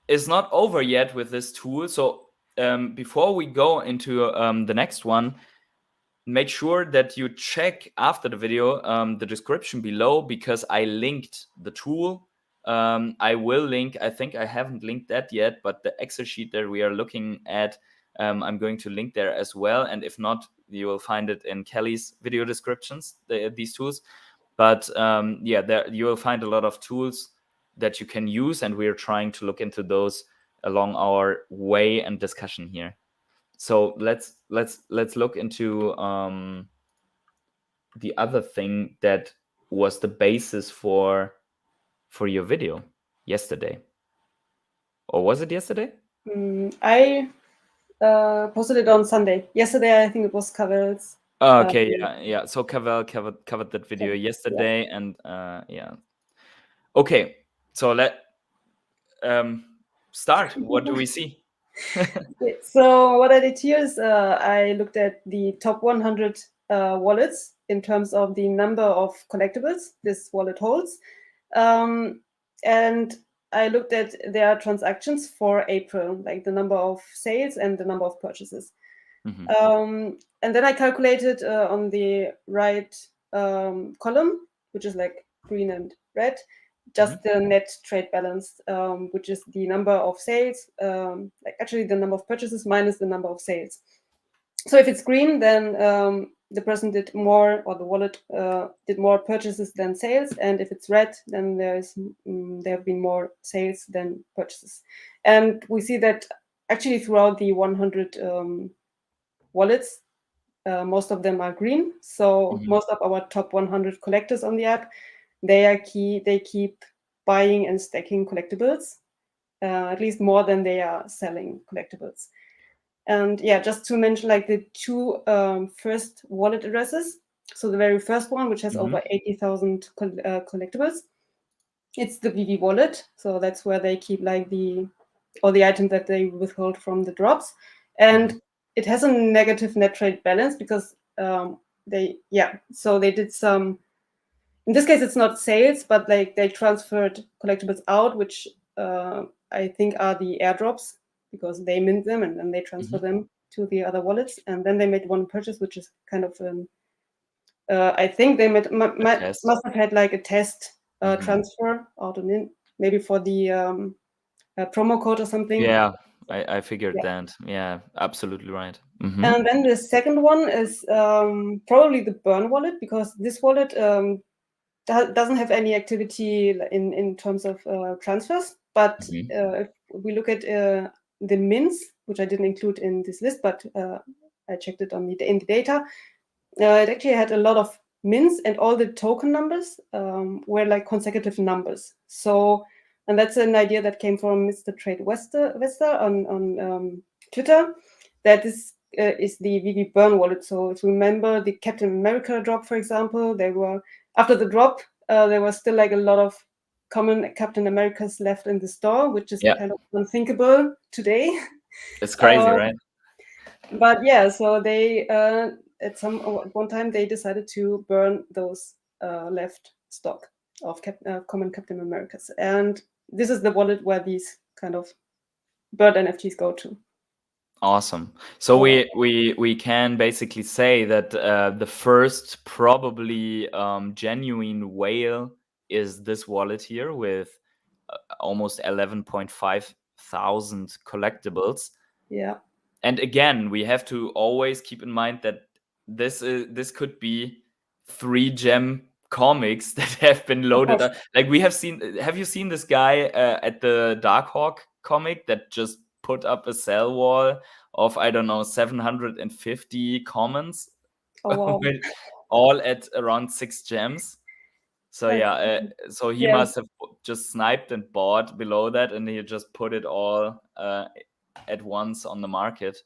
it's not over yet with this tool. So before we go into the next one, make sure that you check after the video the description below, because I linked the tool. I will link, I think I haven't linked that yet, but the Excel sheet that we are looking at, I'm going to link there as well. And if not, you will find it in Kelly's video descriptions, these tools. But yeah, there you will find a lot of tools that you can use, and we are trying to look into those along our way and discussion here. So let's look into the other thing that was the basis for your video yesterday. Or was it yesterday? I posted it on Sunday. Yesterday, I think it was Cavell's. Okay, yeah. So Cavell covered that video yesterday, and yeah. Okay, so let start. What do we see? So what I did here is I looked at the top 100 wallets in terms of the number of collectibles this wallet holds, and I looked at their transactions for April, like the number of sales and the number of purchases. And then I calculated on the right column, which is like green and red, just the net trade balance, which is the number of sales, like actually the number of purchases minus the number of sales. So if it's green, then the person did more, or the wallet did more purchases than sales, and if it's red, then there have been more sales than purchases. And we see that actually throughout the 100 wallets, most of them are green. So most of our top 100 collectors on the app, they keep buying and stacking collectibles, at least more than they are selling collectibles. And yeah, just to mention like the two first wallet addresses. So the very first one, which has over 80,000 collectibles, it's the Veve wallet. So that's where they keep like all the items that they withhold from the drops. And it has a negative net trade balance because so they did some, in this case, it's not sales, but like they transferred collectibles out, which I think are the airdrops, because they mint them and then they transfer them to the other wallets. And then they made one purchase, which is kind of, I think they must have had like a test transfer out and in, maybe for the promo code or something. Yeah, I figured that. Yeah, absolutely right. And then the second one is probably the Burn wallet, because this wallet doesn't have any activity in terms of transfers. But if we look at the mints, which I didn't include in this list, but I checked it in the data, it actually had a lot of mints, and all the token numbers were like consecutive numbers. So, and that's an idea that came from Mr. Trade Wester on Twitter, that this is the Veve Burn wallet. So if you remember the Captain America drop, for example, after the drop, there was still like a lot of common Captain Americas left in the store, which is kind of unthinkable today. It's crazy, right? But yeah, so they at one time they decided to burn those left stock of common Captain Americas, and this is the wallet where these kind of burned NFTs go to. Awesome. So we can basically say that the first probably genuine whale is this wallet here with almost 11.5 thousand collectibles. Yeah. And again, we have to always keep in mind that this could be 3 gem comics that have been loaded up. Like we have you seen this guy at the Darkhawk comic that just put up a sell wall of, I don't know, 750 commons? Oh, wow. All at around 6 gems. So so he must have just sniped and bought below that, and he just put it all at once on the market.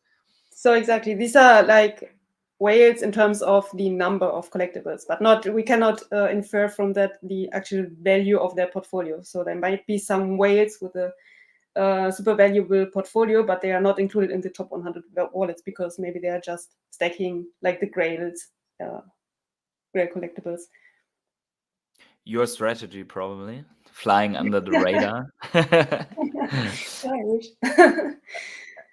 So exactly, these are like whales in terms of the number of collectibles, but we cannot infer from that the actual value of their portfolio. So there might be some whales with a super valuable portfolio, but they are not included in the top 100 wallets because maybe they are just stacking like the grails, grail collectibles. Your strategy, probably flying under the radar. I wish.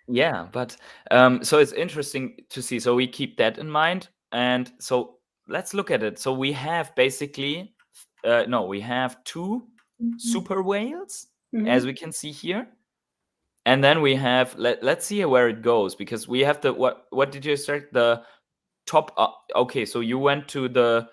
Yeah, but so it's interesting to see. So we keep that in mind, and so let's look at it. So we have basically we have 2 super whales, as we can see here, and then we have let's see where it goes, because we have the what did you start the top? Okay, so you went to the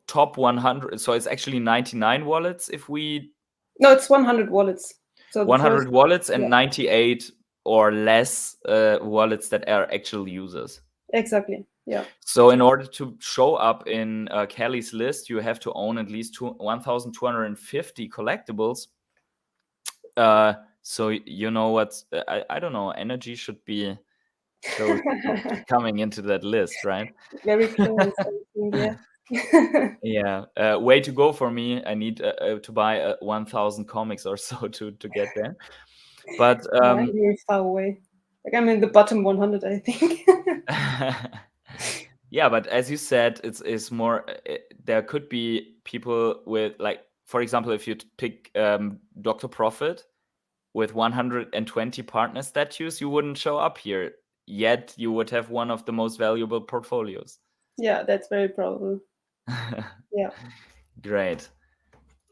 top 100. So it's actually 99 wallets if we. No, it's 100 wallets. So 100 wallets and 98 or less wallets that are actual users. Exactly. Yeah. So in order to show up in Kelly's list, you have to own at least 1,250 collectibles. So you know what? I don't know. Energy should be close to coming into that list, right? Very close. Yeah. Yeah. Way to go for me. I need to buy 1,000 comics or so to get there. But I'm very far away. Like I'm in the bottom 100, I think. Yeah, but as you said, it's more. There could be people with, like, for example, if you pick Dr. Profit with 120 partner statues, you wouldn't show up here. Yet you would have one of the most valuable portfolios. Yeah, that's very probable. Yeah. Great.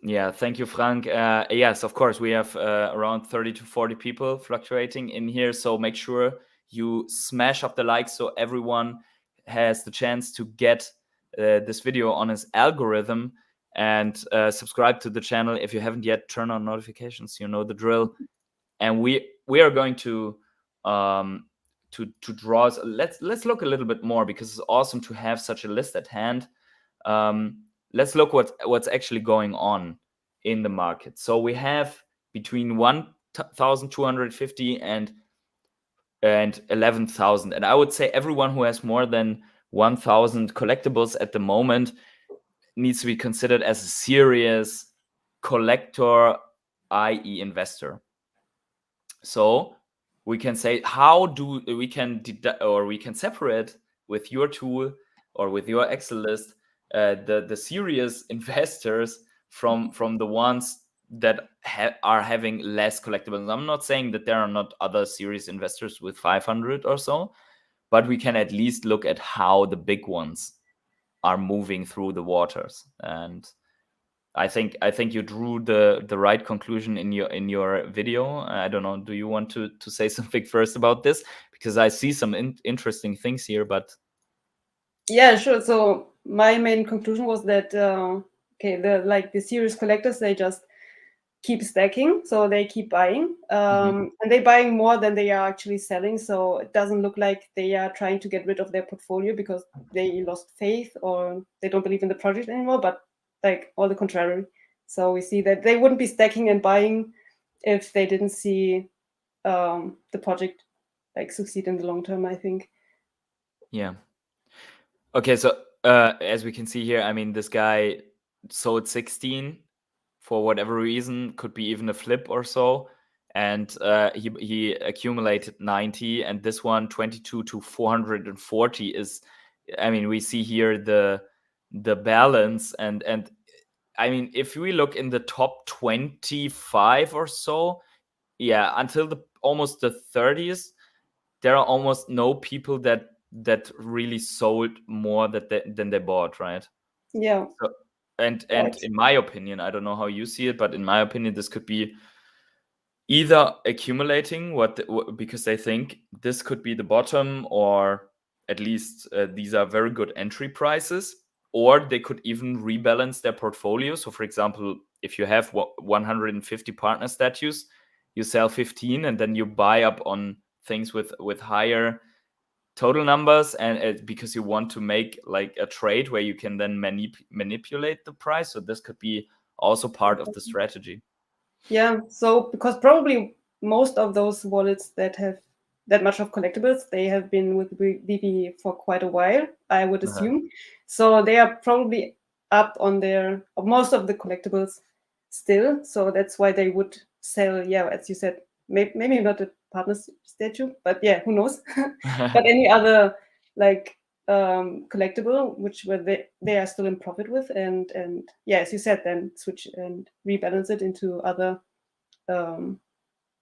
Yeah, thank you, Frank. Yes, of course, we have around 30 to 40 people fluctuating in here. So make sure you smash up the likes so everyone has the chance to get this video on his algorithm and subscribe to the channel. If you haven't yet, turn on notifications. You know the drill. And we are going to draw. Let's look a little bit more, because it's awesome to have such a list at hand. Let's look what's actually going on in the market. So we have between 1,250 and 11,000, and I would say everyone who has more than 1,000 collectibles at the moment needs to be considered as a serious collector, i.e. investor. So we can say, how do we can separate with your tool or with your Excel list the serious investors from the ones that are having less collectibles. I'm not saying that there are not other serious investors with 500 or so, but we can at least look at how the big ones are moving through the waters. And I think you drew the right conclusion in your video. I don't know. Do you want to say something first about this? Because I see some interesting things here. But yeah, sure. So my main conclusion was that the serious collectors, they just keep stacking, so they keep buying, and they're buying more than they are actually selling. So it doesn't look like they are trying to get rid of their portfolio because they lost faith or they don't believe in the project anymore, but like all the contrary. So we see that they wouldn't be stacking and buying if they didn't see the project like succeed in the long term, I think. Yeah. Okay, so as we can see here, I mean, this guy sold 16 for whatever reason, could be even a flip or so, and he accumulated 90, and this one 22 to 440 is, I mean, we see here the balance, and I mean, if we look in the top 25 or so, yeah, until almost the 30s, there are almost no people that really sold more than they bought, right? Yeah. So, and in my opinion, I don't know how you see it, but in my opinion, this could be either accumulating because they think this could be the bottom, or at least these are very good entry prices, or they could even rebalance their portfolio. So for example, if you have 150 partner statues, you sell 15 and then you buy up on things with higher total numbers, and because you want to make like a trade where you can then manipulate the price. So this could be also part of the strategy. Yeah, so because probably most of those wallets that have that much of collectibles, they have been with Veve for quite a while, I would assume. So they are probably up on most of the collectibles still. So that's why they would sell, yeah, as you said, maybe not a partner statue, but yeah, who knows? But any other like collectible, which they are still in profit with, and yeah, as you said, then switch and rebalance it into other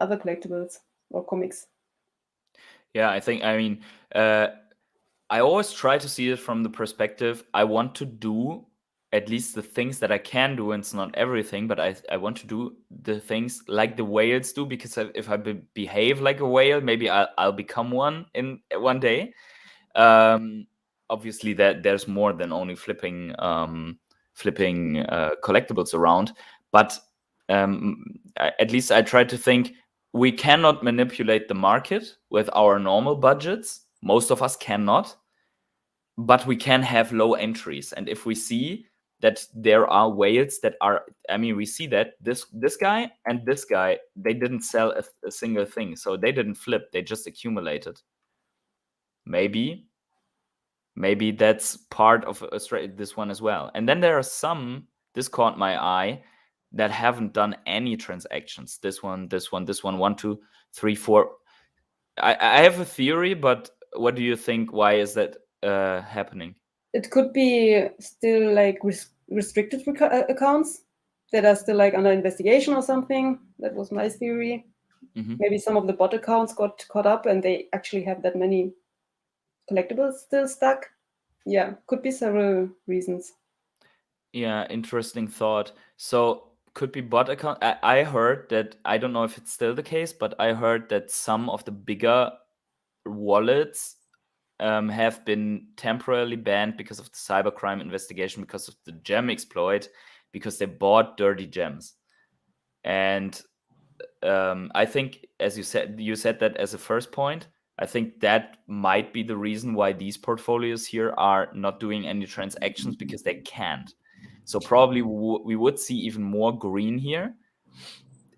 collectibles or comics. Yeah, I mean, I always try to see it from the perspective, I want to do at least the things that I can do, and it's not everything, but I want to do the things like the whales do, because if I behave like a whale, maybe I'll become one in one day. Obviously, there's more than only flipping collectibles around, but at least I try to think we cannot manipulate the market with our normal budgets. Most of us cannot, but we can have low entries. And if we see that there are whales that are, I mean, we see that this guy and this guy, they didn't sell a single thing, so they didn't flip, they just accumulated. Maybe that's part of this one as well. And then there are some, this caught my eye, that haven't done any transactions. This one, 1, 2, 3, 4. I have a theory, but what do you think? Why is that happening? It could be still like restricted accounts that are still like under investigation or something. That was my theory. Maybe some of the bot accounts got caught up and they actually have that many collectibles still stuck. Yeah, could be several reasons. Yeah, interesting thought. So could be bot account. I heard that, I don't know if it's still the case, but I heard that some of the bigger wallets have been temporarily banned because of the cybercrime investigation, because of the gem exploit, because they bought dirty gems. And I think, as you said that as a first point, I think that might be the reason why these portfolios here are not doing any transactions, because they can't. So probably we would see even more green here.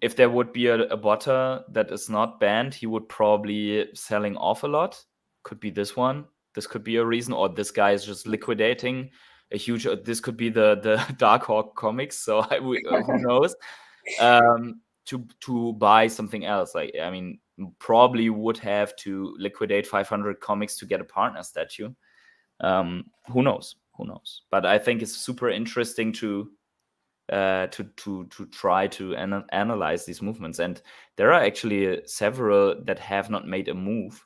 If there would be a botter that is not banned, he would probably selling off a lot. Could be this one. This could be a reason, or this guy is just liquidating a huge. This could be the Dark Hawk comics. So who knows? To buy something else. Like, I mean, probably would have to liquidate 500 comics to get a partner statue. Who knows? Who knows? But I think it's super interesting to try to analyze these movements. And there are actually several that have not made a move,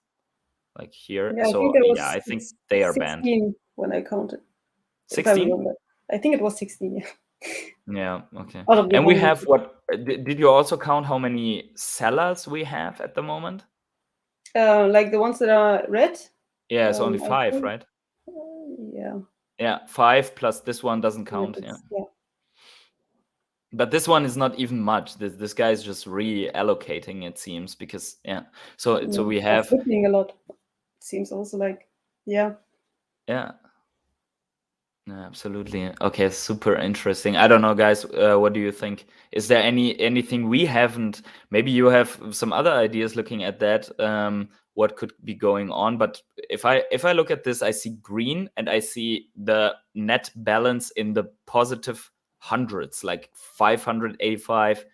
like here. Yeah, so I think they are banned. When I counted. 16? I think it was 16. Yeah. Okay. And we have what? Did you also count how many sellers we have at the moment? Like the ones that are red? Yeah, it's only 5, right? Yeah. Yeah, 5 plus this one doesn't count. Yeah. But this one is not even much. This guy is just reallocating, it seems, because So we have a lot. It seems also like Yeah, absolutely. Okay, super interesting. I don't know, guys. What do you think? Is there anything we haven't? Maybe you have some other ideas looking at that. What could be going on? But if I look at this, I see green and I see the net balance in the positive hundreds, like 585,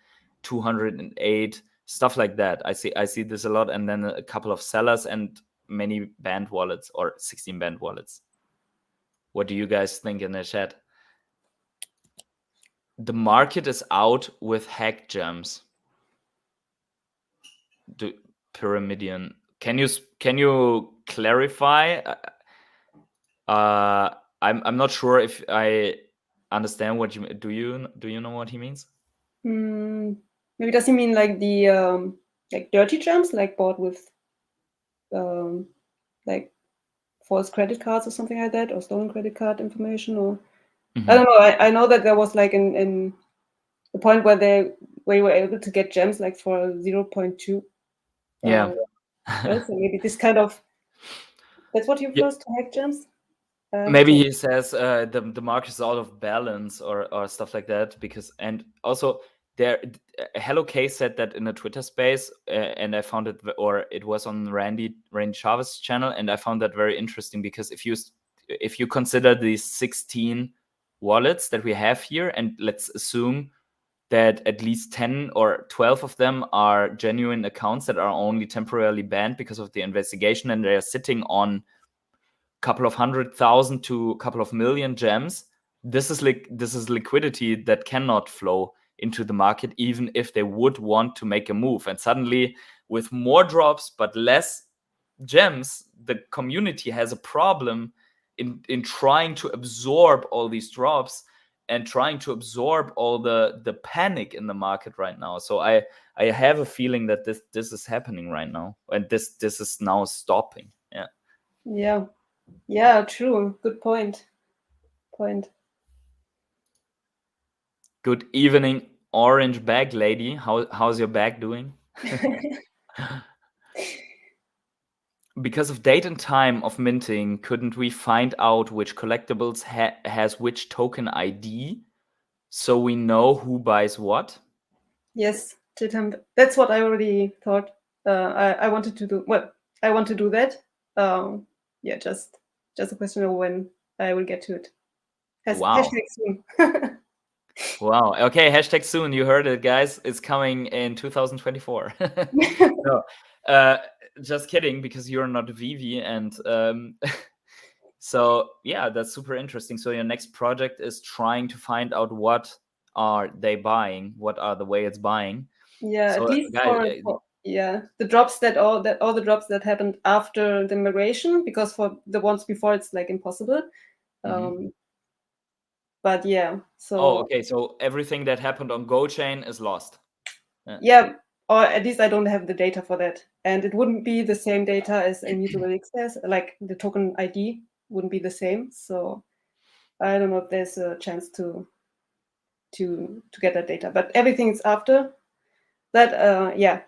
208, stuff like that. I see this a lot, and then a couple of sellers and many banned wallets, or 16 banned wallets. What do you guys think in the chat? The market is out with hack gems. Pyramidion. Can you clarify? I'm not sure if I understand what you do. You know what he means? Maybe does he mean like the like dirty gems, like bought with like false credit cards or something like that, or stolen credit card information, or I don't know. I know that there was like in the point where we were able to get gems like for 0.2. Yeah. So maybe this kind of, that's what you first to hack gems. Maybe he says the market is out of balance or stuff like that, because, and also there, Hello K said that in a Twitter space, and I found it, or it was on Randy Chavez's channel, and I found that very interesting, because if you consider these 16 wallets that we have here, and let's assume that at least 10 or 12 of them are genuine accounts that are only temporarily banned because of the investigation, and they are sitting on couple of 100,000 to a couple of million gems. This is liquidity that cannot flow into the market, even if they would want to make a move. And suddenly, with more drops but less gems, the community has a problem in trying to absorb all these drops and trying to absorb all the panic in the market right now. So I have a feeling that this is happening right now, and this is now stopping. Yeah, true. Good point. Good evening, orange bag lady. How's your bag doing? Because of date and time of minting, couldn't we find out which collectibles has which token ID, so we know who buys what? Yes, that's what I already thought. I wanted to do. Well, I want to do that. Yeah, just a question of when I will get to it. Wow. Hashtag soon. Wow. Okay, hashtag soon. You heard it, guys. It's coming in 2024. No, just kidding, because you're not Veve, and so yeah, that's super interesting. So your next project is trying to find out what are they buying, what are the way it's buying. Yeah, so, at least guys, the drops all the drops that happened after the migration, because for the ones before it's like impossible. But yeah, so okay, so everything that happened on GoChain is lost. Yeah, or at least I don't have the data for that. And it wouldn't be the same data as immutable access, like the token ID wouldn't be the same. So I don't know if there's a chance to get that data, but everything's after that. Yeah,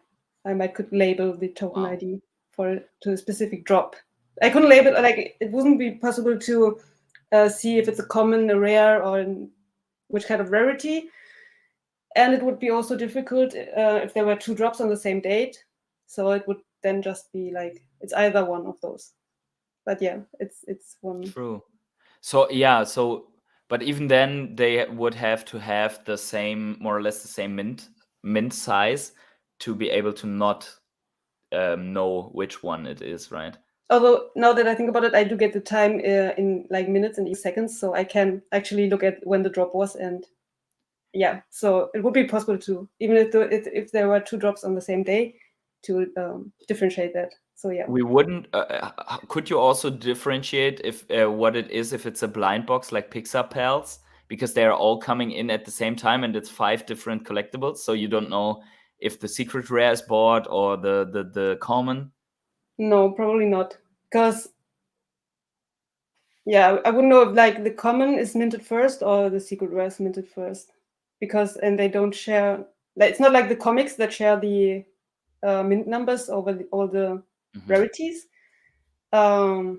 I might could label the token ID to a specific drop. I couldn't label, like, it wouldn't be possible to see if it's a common, a rare, or which kind of rarity. And it would be also difficult if there were 2 drops on the same date. So it would then just be like, it's either one of those. But yeah, it's one. True. So yeah, but even then they would have to have the same, more or less the same mint size to be able to not know which one it is, right? Although now that I think about it, I do get the time in like minutes and seconds, so I can actually look at when the drop was, and yeah, so it would be possible to, even if there were 2 drops on the same day, to differentiate that. So yeah, we wouldn't. Could you also differentiate if what it is if it's a blind box like Pixar because they are all coming in at the same time and it's 5 different collectibles, so you don't know if the secret rare is bought or the common? No, probably not, because yeah, I wouldn't know if like the common is minted first or the secret rare is minted first, because and they don't share. Like, it's not like the comics that share the mint numbers over all the rarities. So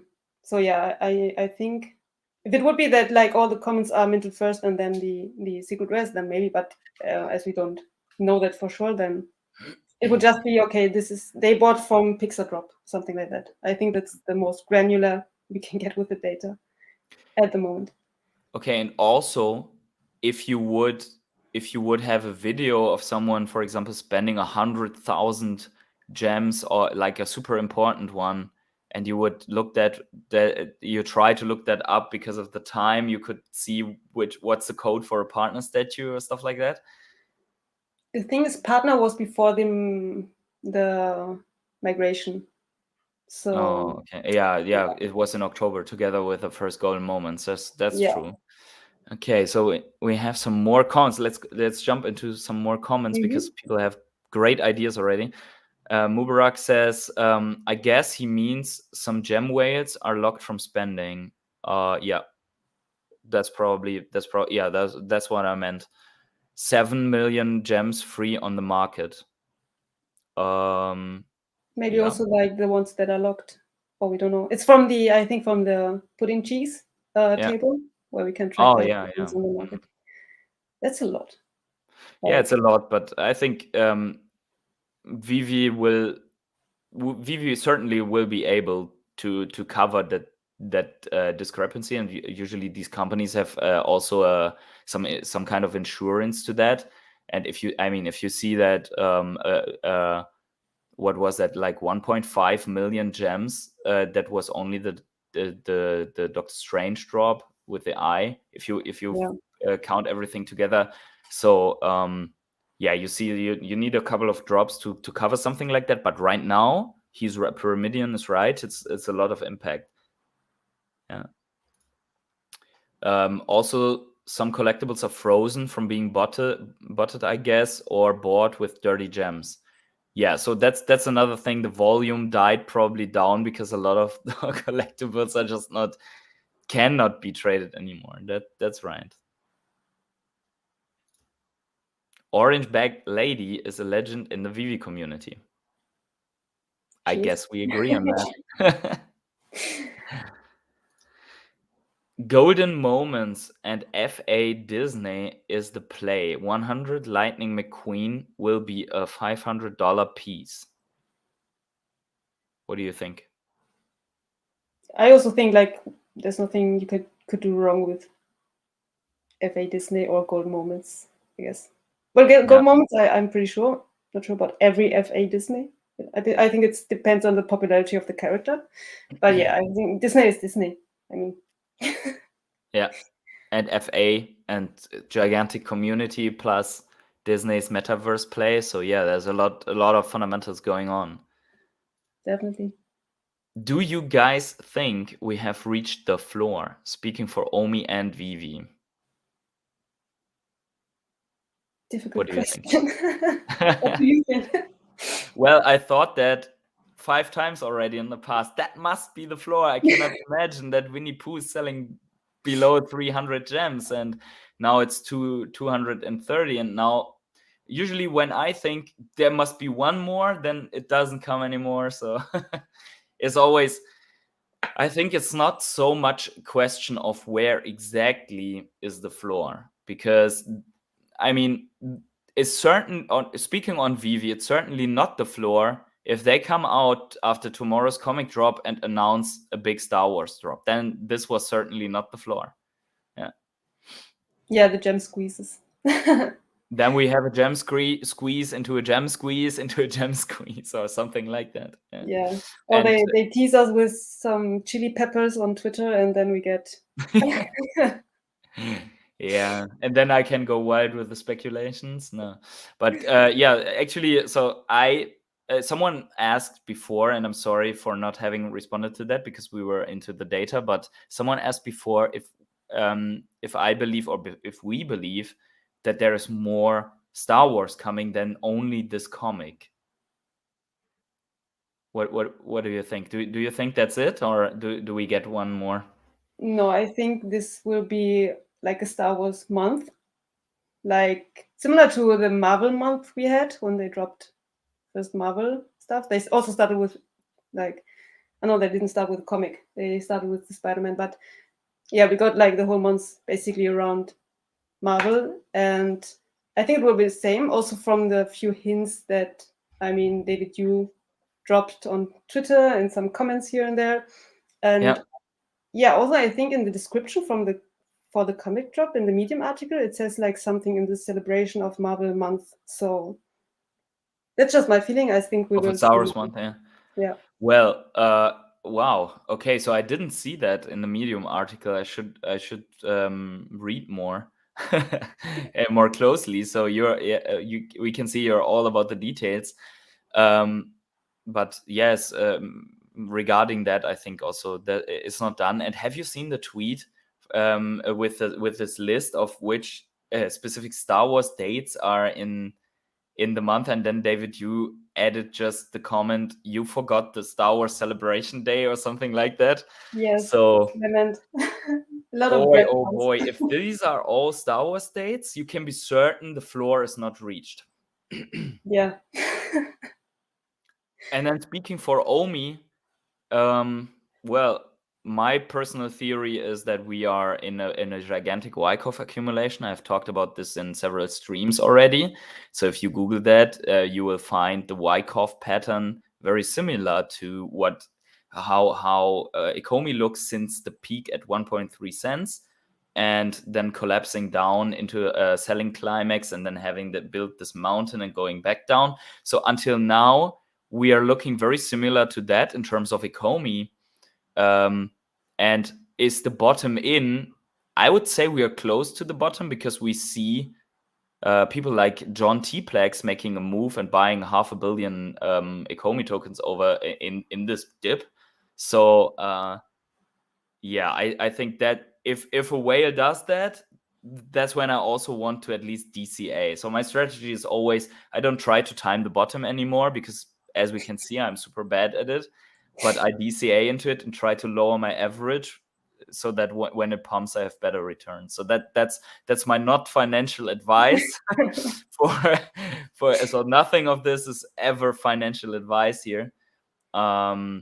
yeah, I think if it would be that like all the commons are minted first and then the secret rares, then maybe. But as we don't know that for sure, then it would just be okay. This is they bought from Pixar Drop, something like that. I think that's the most granular we can get with the data at the moment. Okay, and also if you would have a video of someone, for example, spending 100,000 gems or like a super important one, and you would look that you try to look that up because of the time, you could see what's the code for a partner statue or stuff like that. The thing is, partner was before the migration. So okay, yeah, it was in October together with the first golden moments. That's yeah. true. Okay, so we have some more comments. Let's jump into some more comments because people have great ideas already. Mubarak says, I guess he means some gem whales are locked from spending. Yeah, that's what I meant. 7 million gems free on the market. Maybe yeah. also like the ones that are locked, or we don't know. It's from I think from the pudding cheese table where we can track the in the market. That's a lot. Yeah, it's a lot, but I think Veve certainly will be able to cover that discrepancy, and usually these companies have also some kind of insurance to that. And if you see that what was that, like 1.5 million gems, that was only the Doctor Strange drop with the eye, if you count everything together. So yeah, you see you need a couple of drops to cover something like that, but right now Pyramidion is right, it's a lot of impact. Yeah. Also, some collectibles are frozen from being botted, I guess, or bought with dirty gems. Yeah, so that's another thing. The volume died probably down because a lot of collectibles are just cannot be traded anymore. That's right. Orange Bag Lady is a legend in the Veve community. I guess we agree on that. Golden Moments and FA Disney is the play. 100 Lightning McQueen will be a $500 piece. What do you think? I also think like there's nothing you could do wrong with FA Disney or Gold Moments, I guess. Well, Gold Moments, I'm pretty sure. Not sure about every FA Disney. I think it depends on the popularity of the character. But yeah, I think Disney is Disney. I mean, yeah, and FA and gigantic community plus Disney's metaverse play. So yeah, there's a lot of fundamentals going on. Definitely. Do you guys think we have reached the floor? Speaking for Omi and Veve. Difficult question. What do you think? What do you think? Well, I thought that 5 times already in the past. That must be the floor. I cannot imagine that Winnie Pooh is selling below 300 gems, and now it's 230. And now, usually when I think there must be one more, then it doesn't come anymore. So it's always, I think it's not so much a question of where exactly is the floor, because I mean, it's certain speaking on Veve, it's certainly not the floor. If they come out after tomorrow's comic drop and announce a big Star Wars drop, then this was certainly not the floor. Yeah. Yeah, the gem squeezes. Then we have a gem squeeze into a gem squeeze into a gem squeeze or something like that. Yeah. Yeah. Or And they tease us with some chili peppers on Twitter, and then we get. yeah, and then I can go wild with the speculations. No, but yeah, actually, so someone asked before, and I'm sorry for not having responded to that because we were into the data. But someone asked before if I believe or if we believe that there is more Star Wars coming than only this comic. What do you think? Do you think that's it, or do we get one more? No, I think this will be like a Star Wars month, like similar to the Marvel month we had when they dropped first Marvel stuff. They also started with like, I know they didn't start with a comic. They started with the Spider-Man, but yeah, we got like the whole month basically around Marvel, and I think it will be the same. Also from the few hints that David Yu dropped on Twitter and some comments here and there, and yeah, also I think in the description for the comic drop in the Medium article, it says like something in the celebration of Marvel month. So that's just my feeling. I think we will. Star Wars month, yeah. Yeah. Well, wow. Okay, so I didn't see that in the Medium article. I should read more and more closely. So we can see you're all about the details. But yes, regarding that, I think also that it's not done. And have you seen the tweet with this list of which specific Star Wars dates are in the month? And then David, you added just the comment, you forgot the Star Wars Celebration Day or something like that. Yes. So I meant a lot of boy, bread. oh boy, if these are all Star Wars dates, you can be certain the floor is not reached. Yeah. And then speaking for OMI, well, my personal theory is that we are in a gigantic Wyckoff accumulation. I've talked about this in several streams already. So if you Google that, you will find the Wyckoff pattern very similar to how Ecomi looks since the peak at 1.3 cents, and then collapsing down into a selling climax, and then having built this mountain and going back down. So until now, we are looking very similar to that in terms of Ecomi. And is the bottom in? I would say we are close to the bottom because we see people like John T. Plex making a move and buying 500 million Ecomi tokens over in this dip. So yeah, I think that if a whale does that, that's when I also want to at least DCA. So my strategy is always, I don't try to time the bottom anymore because as we can see, I'm super bad at it. But I DCA into it and try to lower my average so that when it pumps, I have better returns. So that's my not financial advice so nothing of this is ever financial advice here. I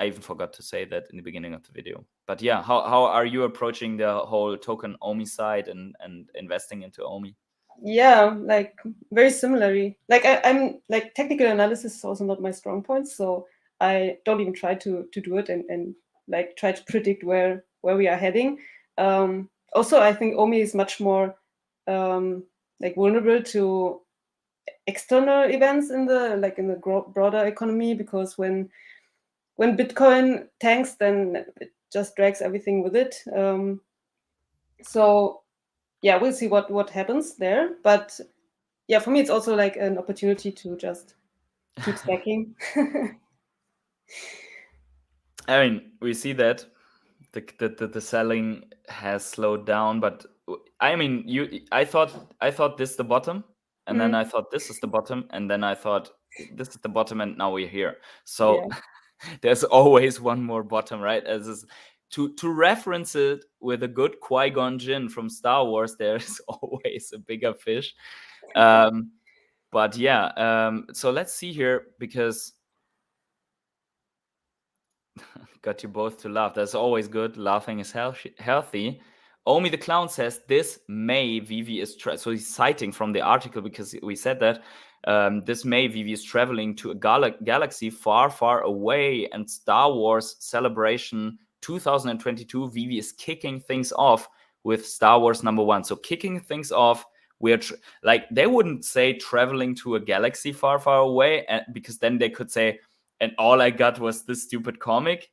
even forgot to say that in the beginning of the video. But yeah, how are you approaching the whole token OMI side and investing into OMI? Yeah, like very similarly. Like I'm like technical analysis is also not my strong point, so I don't even try to do it and like try to predict where we are heading. Also, I think OMI is much more like vulnerable to external events in the broader economy, because when Bitcoin tanks, then it just drags everything with it. So yeah, we'll see what happens there. But yeah, for me, it's also like an opportunity to just keep stacking. I mean, we see that the selling has slowed down, but I mean, I thought this the bottom. and then I thought this is the bottom, and then I thought this is the bottom, and now we're here. So there's always one more bottom, right? As is, to reference it with a good Qui-Gon Jinn from Star Wars, there's always a bigger fish. But yeah, so let's see here, because got you both to laugh. That's always good. Laughing is healthy. Omi the Clown says this May Veve is so he's citing from the article, because we said that this May Veve is traveling to a galaxy far, far away, and Star Wars Celebration 2022 Veve is kicking things off with Star Wars #1. So kicking things off, we're like, they wouldn't say traveling to a galaxy far, far away, because then they could say, and all I got was this stupid comic.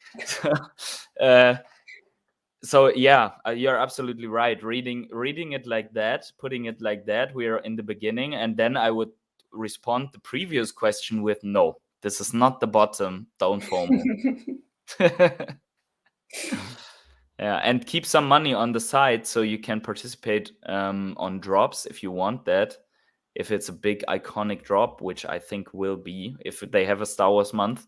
So yeah, you're absolutely right. Reading it like that, putting it like that, we're in the beginning, and then I would respond the previous question with, no, this is not the bottom. Don't FOMO. Yeah, and keep some money on the side so you can participate on drops if you want that. If it's a big iconic drop, which I think will be if they have a Star Wars month.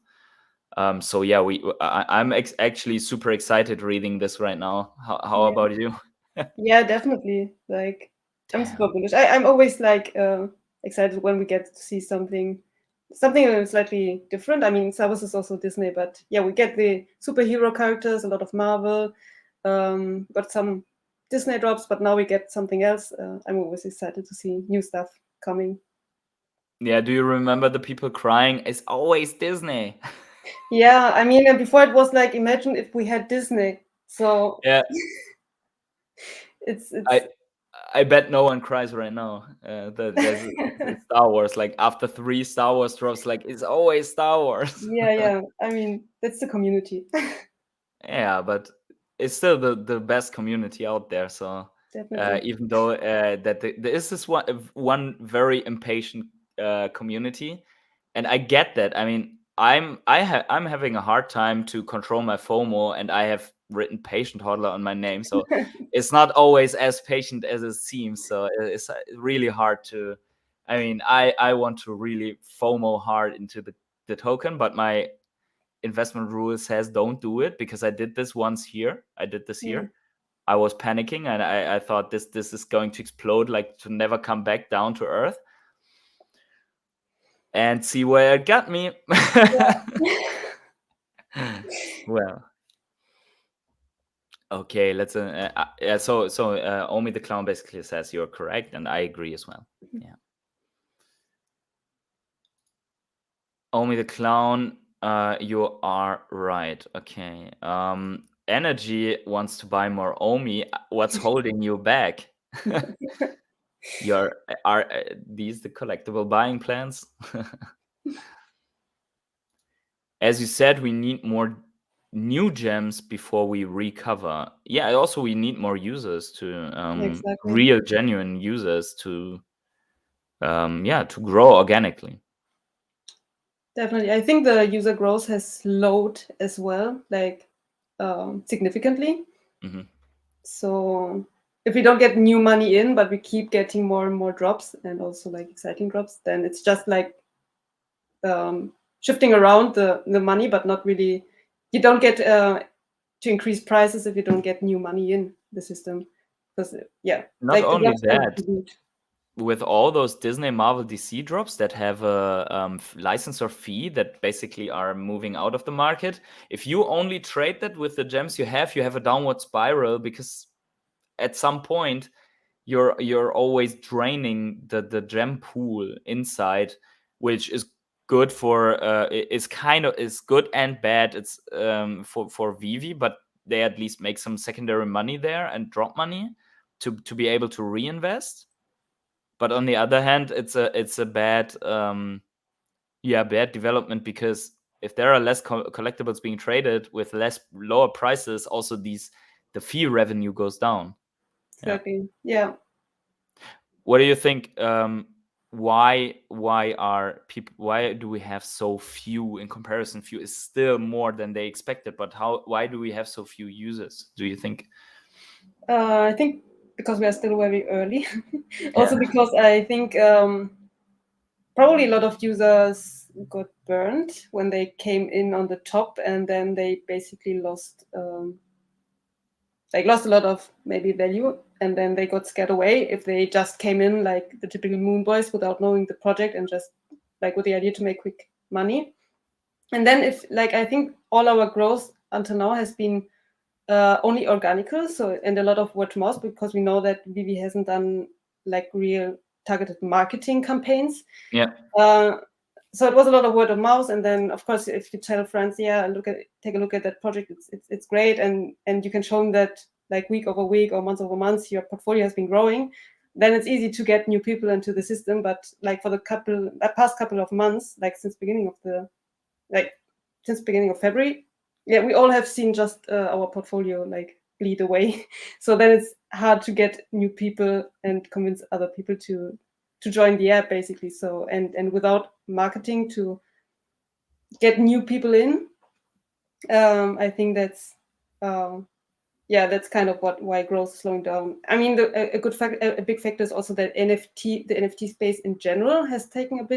So yeah, I'm actually super excited reading this right now. How about you? Yeah, definitely. Like, I'm super bullish. I'm always like excited when we get to see something slightly different. I mean, Star Wars is also Disney, but yeah, we get the superhero characters, a lot of Marvel, got some Disney drops, but now we get something else. I'm always excited to see new stuff coming. Yeah, do you remember the people crying, "It's always Disney"? Yeah, I mean, before it was like, imagine if we had Disney. So yeah, it's I bet no one cries right now. There's Star Wars, like after 3 Star Wars drops, like it's always Star Wars. yeah. I mean, that's the community. Yeah, but it's still the best community out there. So even though that there is this one very impatient community, and I get that. I mean, I'm having a hard time to control my FOMO, and I have written patient hodler on my name, so it's not always as patient as it seems. So it's really hard to. I mean, I want to really FOMO hard into the token, but my investment rule says don't do it, because I did this once here. I did this here. I was panicking, and I thought this is going to explode, like to never come back down to earth. And see where it got me. Well, okay, let's so Omi the Clown basically says you're correct, and I agree as well. Yeah. Omi the Clown, you are right. Okay. Energy wants to buy more Omi. What's holding you back? Are these the collectible buying plans? As you said, we need more new gems before we recover. Yeah, also we need more users to real genuine users to to grow organically. Definitely. I think the user growth has slowed as well, like significantly. So if we don't get new money in, but we keep getting more and more drops, and also like exciting drops, then it's just like shifting around the money, but not really. You don't get to increase prices if you don't get new money in the system. Because not like only that, with all those Disney, Marvel, DC drops that have a licensor fee that basically are moving out of the market, if you only trade that with the gems you have a downward spiral, because at some point you're always draining the gem pool inside, which is good for is good and bad. It's for Veve, but they at least make some secondary money there and drop money to be able to reinvest. But on the other hand, it's a bad bad development, because if there are less collectibles being traded with lower prices, also the fee revenue goes down. Exactly. Yeah. What do you think? Why do we have so few in comparison? Few is still more than they expected, but why do we have so few users, do you think? I think because we are still very early. Also because I think probably a lot of users got burned when they came in on the top, and then they basically lost a lot of maybe value, and then they got scared away if they just came in like the typical moon boys without knowing the project and just like with the idea to make quick money. And then if like I think all our growth until now has been only organical, so and a lot of word of mouth, because we know that Veve hasn't done like real targeted marketing campaigns. Yeah. So it was a lot of word of mouth, and then of course if you tell friends, yeah, take a look at that project, it's great, and you can show them that like week over week or month over month your portfolio has been growing, then it's easy to get new people into the system. But like for the past couple of months, like since beginning of February, yeah, we all have seen just our portfolio like bleed away. So then it's hard to get new people and convince other people to join the app, basically. So and without marketing to get new people in, I think that's that's kind of why growth is slowing down. I mean, a big factor is also that the NFT space in general has taken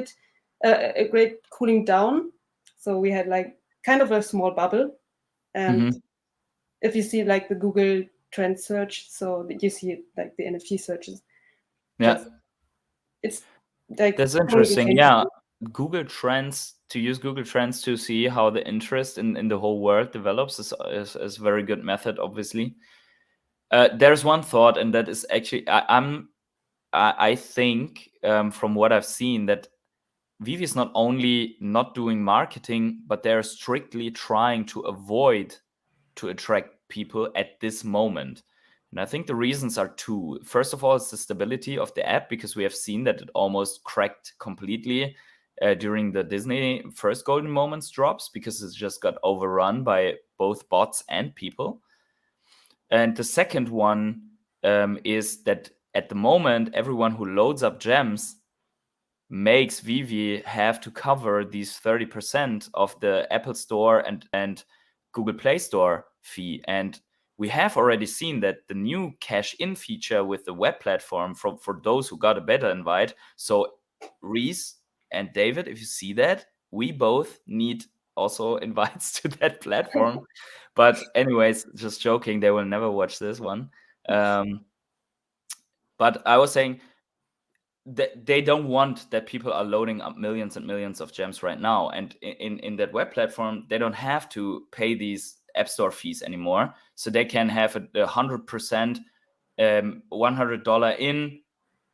a great cooling down. So we had like kind of a small bubble, and if you see like the Google trend search, so you see like the NFT searches. Yeah. It's like that's interesting. Yeah. Google Trends, to use Google Trends to see how the interest in the whole world develops is a very good method, obviously. There's one thought, and that is actually I think from what I've seen that Veve is not only not doing marketing, but they're strictly trying to avoid to attract people at this moment. And I think the reasons are two. First of all, it's the stability of the app, because we have seen that it almost cracked completely during the Disney first Golden Moments drops, because it's just got overrun by both bots and people. And the second one is that at the moment, everyone who loads up gems makes Veve have to cover these 30% of the Apple Store and Google Play Store fee. And we have already seen that the new cash-in feature with the web platform for those who got a beta invite. So Reese and David, if you see that, we both need also invites to that platform. But anyways, just joking, they will never watch this one. But I was saying, they don't want that people are loading up millions and millions of gems right now. And in that web platform, they don't have to pay these App Store fees anymore. So they can have a 100%, $100 in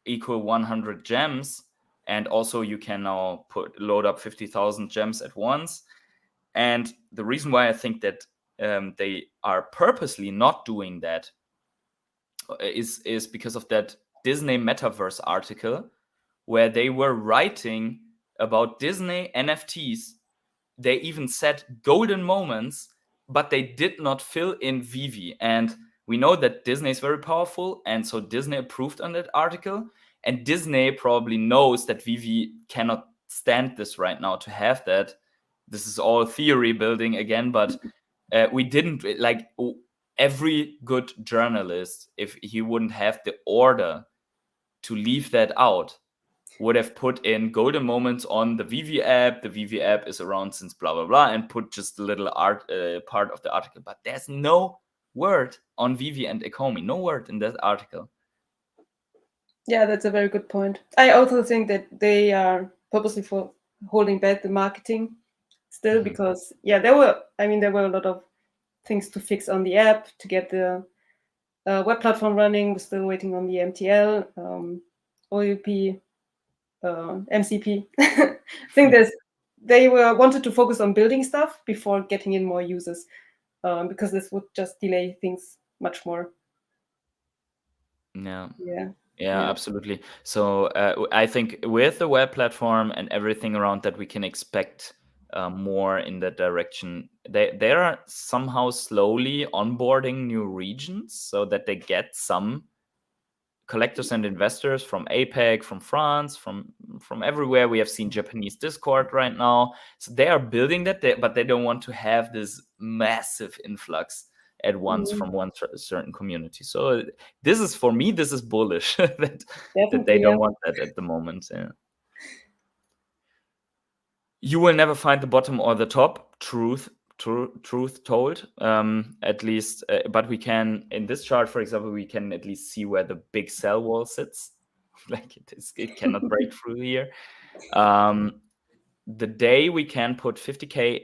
equal 100 gems. And also you can now load up 50,000 gems at once. And the reason why I think that they are purposely not doing that is because of that Disney Metaverse article, where they were writing about Disney NFTs. They even said golden moments, but they did not fill in Veve. And we know that Disney is very powerful, and so Disney approved on that article. And Disney probably knows that Veve cannot stand this right now to have that. This is all theory building again, but we didn't like every good journalist, if he wouldn't have the order to leave that out, would have put in golden moments on the Veve app. The Veve app is around since blah, blah, blah, and put just a little part of the article. But there's no word on Veve and Ecomi, no word in that article. Yeah, that's a very good point. I also think that they are purposely for holding back the marketing still, because there were a lot of things to fix on the app to get the web platform running. We're still waiting on the MTL, OUP, MCP. I think they wanted to focus on building stuff before getting in more users, because this would just delay things much more. Yeah, absolutely. So I think with the web platform and everything around that, we can expect more in that direction. They are somehow slowly onboarding new regions so that they get some collectors and investors from APEC, from France, from everywhere. We have seen Japanese Discord right now. So they are building that, but they don't want to have this massive influx at once from one certain community. So this is, for me, this is bullish that they don't want that at the moment. Yeah. You will never find the bottom or the top, truth told, at least. But we can, in this chart, for example, we can at least see where the big sell wall sits. Like it cannot break through here. The day we can put 50K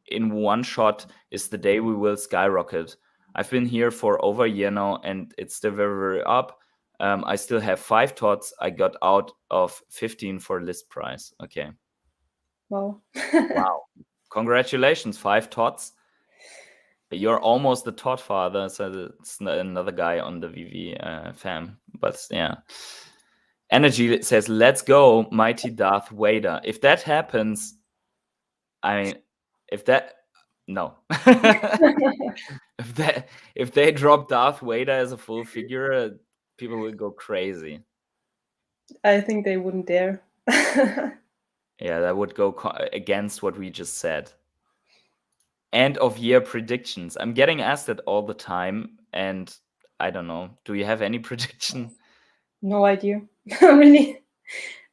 in one shot is the day we will skyrocket. I've been here for over a year now, and it's still very, very up. I still have 5 TOTs. I got out of 15 for list price. Okay. Wow. Wow. Congratulations, 5 TOTs. You're almost the TOT father, so it's another guy on the Veve fam. But yeah. Energy says, let's go, mighty Darth Vader. If that happens, I mean, no. if they drop Darth Vader as a full figure, people will go crazy. I think they wouldn't dare. Yeah, that would go against what we just said. End of year predictions. I'm getting asked that all the time, and I don't know. Do you have any prediction? No idea, really.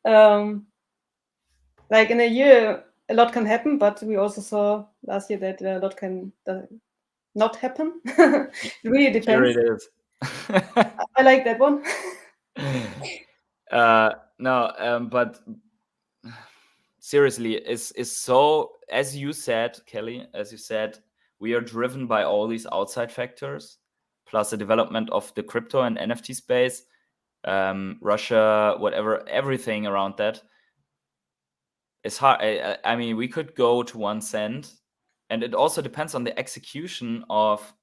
Like in a year, a lot can happen, but we also saw last year that a lot can not happen. It really depends. Here it is. I like that one. No, but seriously, is so, as you said, Kelly, as you said, we are driven by all these outside factors, plus the development of the crypto and NFT space, Russia, whatever, everything around that. It's hard. I mean, we could go to 1 cent, and it also depends on the execution of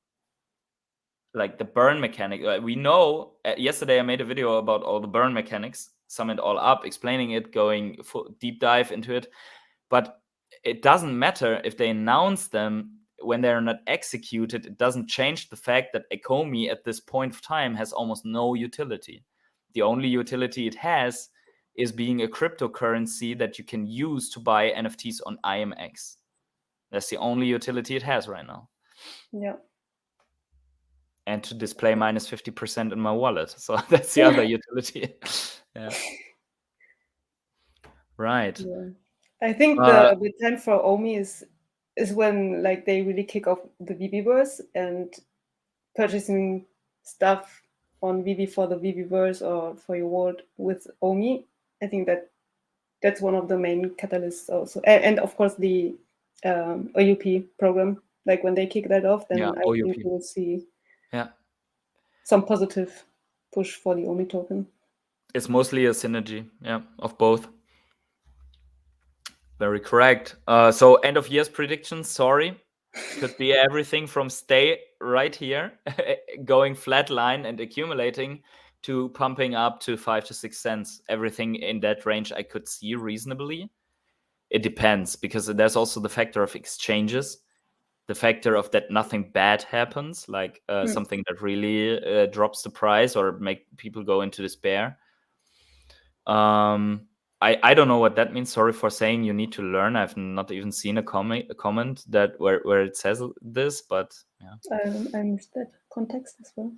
like the burn mechanic. We know, yesterday I made a video about all the burn mechanics, sum it all up, explaining it, going deep dive into it. But it doesn't matter if they announce them when they're not executed. It doesn't change the fact that Ecomi at this point of time has almost no utility. The only utility it has is being a cryptocurrency that you can use to buy NFTs on IMX. That's the only utility it has right now. Yeah. And to display minus 50% in my wallet. So that's the other utility. Yeah. Right. Yeah. I think the time for OMI is when like they really kick off the Veveverse and purchasing stuff on Veve for the Veveverse or for your world with OMI. I think that's one of the main catalysts also, and of course the OUP program. Like when they kick that off, then I think we will see some positive push for the OMI token. It's mostly a synergy, of both. Very correct. So end of year's predictions, sorry. Could be everything from stay right here, going flat line and accumulating, to pumping up to 5 to 6 cents. Everything in that range I could see reasonably. It depends, because there's also the factor of exchanges, the factor of that nothing bad happens, like something that really drops the price or make people go into despair. I don't know what that means. Sorry for saying you need to learn. I've not even seen a comment that where it says this, but yeah. I missed that context as well.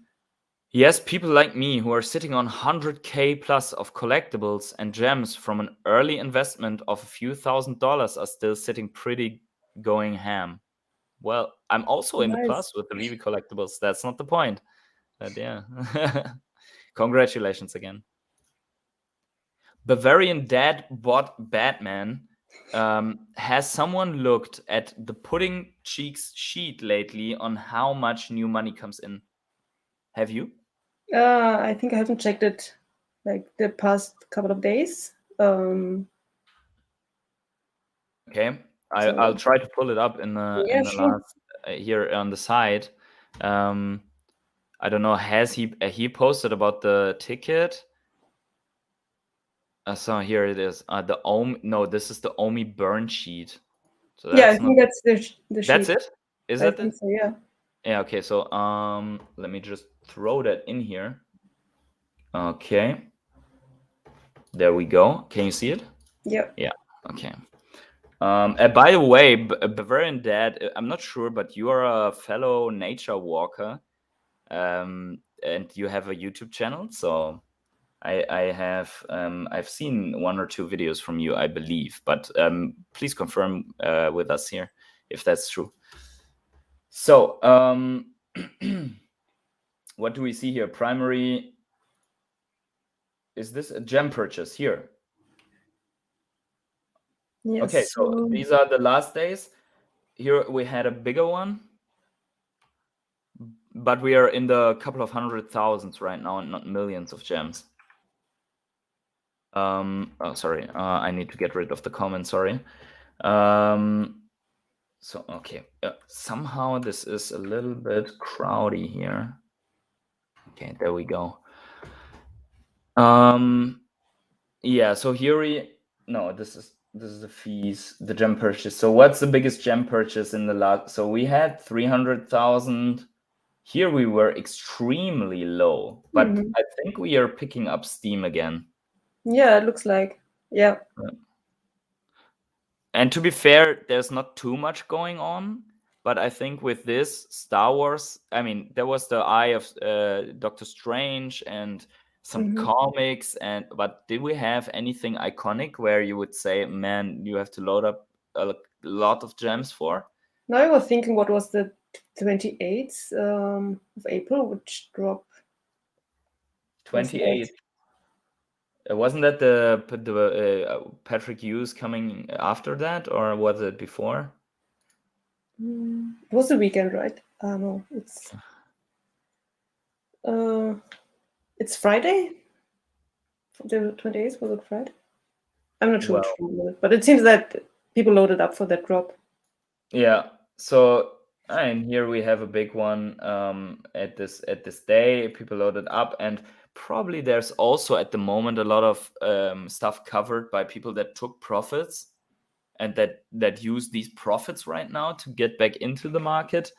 Yes, people like me who are sitting on 100K plus of collectibles and gems from an early investment of a few $1,000s are still sitting pretty going ham. Well, I'm also in the plus with the Veve collectibles. That's not the point. But yeah. Congratulations again. Bavarian Dad Bot Batman. Has someone looked at the Pudding Cheeks sheet lately on how much new money comes in? Have you? I think I haven't checked it like the past couple of days. Okay, I'll try to pull it up in the last here on the side. I don't know. Has he posted about the ticket? So here it is. The no, this is the OMI burn sheet. So that's I think that's the sheet. That's it. Is I that think it? so, yeah. Yeah. Okay. So let me just throw that in here. Okay. There we go. Can you see it? Yeah. Yeah. Okay. By the way, Bavarian Dad, I'm not sure, but you are a fellow nature walker, and you have a YouTube channel. So I have I've seen 1 or 2 videos from you, I believe. But please confirm with us here if that's true. So what do we see here? Primary. Is this a gem purchase here? Yes. Okay, so these are the last days. Here we had a bigger one, but we are in the couple of 100,000s right now and not millions of gems. Oh, sorry. I need to get rid of the comment. Sorry. So, okay. Somehow this is a little bit crowdy here. Okay, there we go. Yeah, so here no, this is the fees, the gem purchase. So what's the biggest gem purchase in the last? So we had 300,000. Here we were extremely low, but I think we are picking up steam again. Yeah, it looks like. Yeah. And to be fair, there's not too much going on, but I think with this Star Wars, I mean, there was the Eye of Doctor Strange and some comics, but did we have anything iconic where you would say, man, you have to load up a lot of gems for? Now I was thinking, what was the 28th of April, which drop? 28th. Wasn't that the Patrick Hughes coming after that, or was it before? It was the weekend, right? No, it's Friday. The 28th, was it Friday? I'm not sure, but it seems that people loaded up for that drop. Yeah. So and here we have a big one at this day. People loaded up, and probably there's also at the moment a lot of stuff covered by people that took profits and that use these profits right now to get back into the market.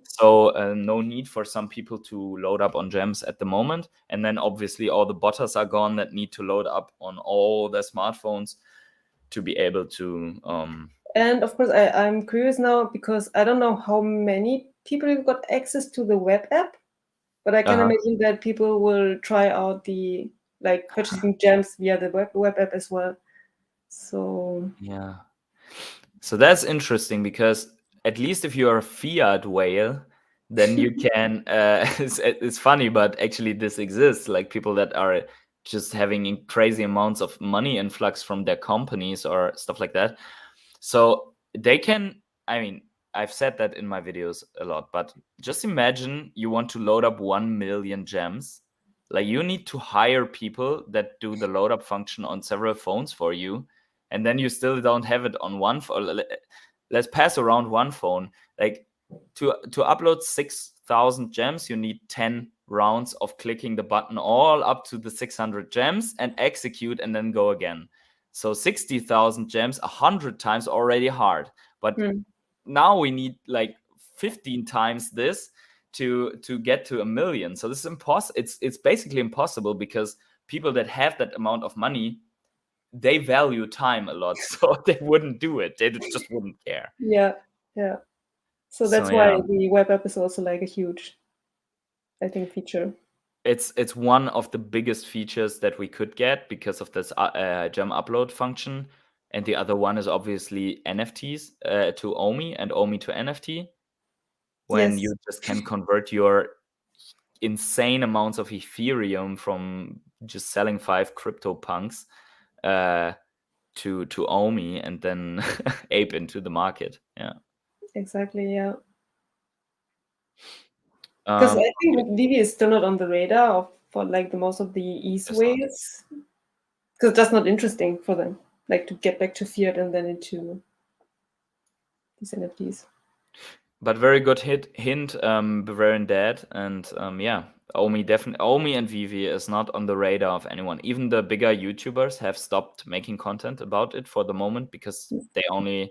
So no need for some people to load up on gems at the moment. And then obviously all the botters are gone that need to load up on all their smartphones to be able to and of course I'm curious now, because I don't know how many people have got access to the web app, but I can imagine that people will try out the purchasing gems via the web app as well. So yeah. So that's interesting, because at least if you're a fiat whale, then you can it's funny, but actually this exists, like people that are just having crazy amounts of money influx from their companies or stuff like that. So they can, I mean, I've said that in my videos a lot, but just imagine you want to load up 1 million gems. Like, you need to hire people that do the load up function on several phones for you, and then you still don't have it on one phone. Let's pass around one phone. Like, to upload 6,000 gems, you need 10 rounds of clicking the button all up to the 600 gems and execute and then go again. So 60,000 gems 100 times already hard, but now we need like 15 times this to get to 1 million. So this is impossible. It's basically impossible, because people that have that amount of money, they value time a lot, so they wouldn't do it. They just wouldn't care. Yeah. So that's why the web app is also like a huge, I think, feature. It's one of the biggest features that we could get because of this gem upload function, and the other one is obviously NFTs to OMI and OMI to NFT, when you just can convert your insane amounts of Ethereum from just selling 5 CryptoPunks to OMI and then ape into the market. Yeah, exactly. Yeah. Because I think Veve is still not on the radar for like the most of the ease whales, because it's just not interesting for them, like to get back to fiat and then into these NFTs. But very good hint, Bavarian Dad, and yeah, OMI and Veve is not on the radar of anyone. Even the bigger YouTubers have stopped making content about it for the moment, because they only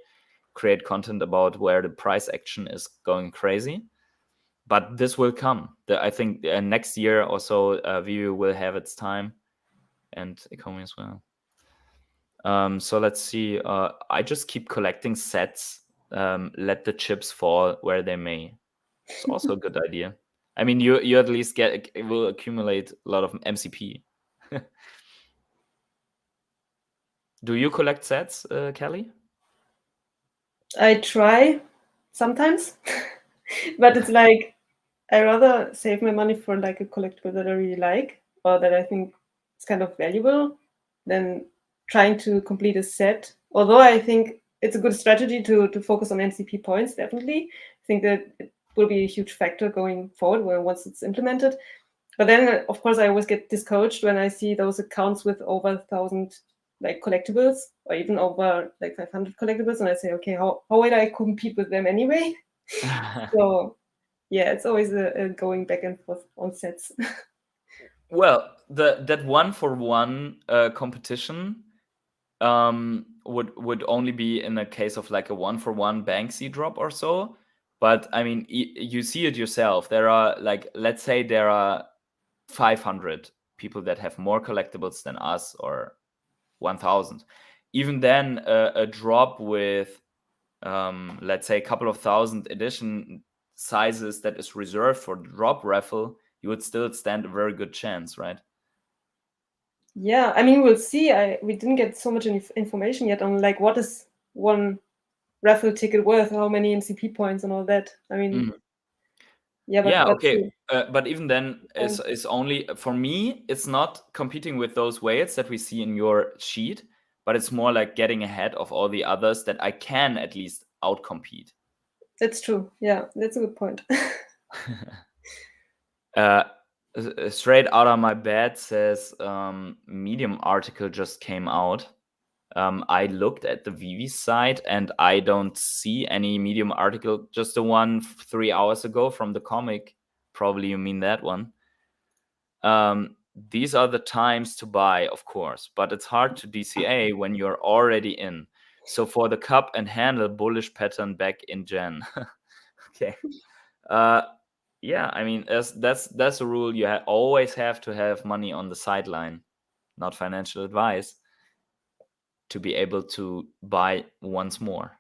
create content about where the price action is going crazy. But this will come. I think next year or so, Veve will have its time, and Ecomi as well. So let's see. I just keep collecting sets. Let the chips fall where they may. It's also a good idea. I mean, you at least will accumulate a lot of MCP. Do you collect sets, Kelly? I try sometimes, but it's like I rather save my money for like a collectible that I really like or that I think is kind of valuable than trying to complete a set. Although I think it's a good strategy to focus on MCP points, definitely. I think that it will be a huge factor going forward once it's implemented. But then, of course, I always get discouraged when I see those accounts with over 1,000 like collectibles or even over like 500 collectibles, and I say, okay, how will I compete with them anyway? So yeah, it's always a going back and forth on sets. Well, that 1-for-1 competition would only be in a case of like a 1-for-1 Banksy drop or so. But I mean, you see it yourself. There are like, let's say there are 500 people that have more collectibles than us, or 1,000. Even then, a drop with let's say a couple of thousand edition sizes that is reserved for the drop raffle, you would still stand a very good chance, right? Yeah, I mean, we'll see. We didn't get so much information yet on like what is one raffle ticket worth, how many MCP points and all that. I mean, yeah, but Yeah, let's okay. see. But even then, is only for me, it's not competing with those weights that we see in your sheet, but it's more like getting ahead of all the others that I can at least outcompete. That's true. Yeah, that's a good point. Straight out of my bed says Medium article just came out. I looked at the Veve site and I don't see any Medium article, just the one 3 hours ago from the comic. Probably you mean that one. These are the times to buy, of course, but it's hard to DCA when you're already in. So for the cup and handle, bullish pattern back in Jan. Okay. Yeah, I mean, that's a rule. You always have to have money on the sideline, not financial advice, to be able to buy once more.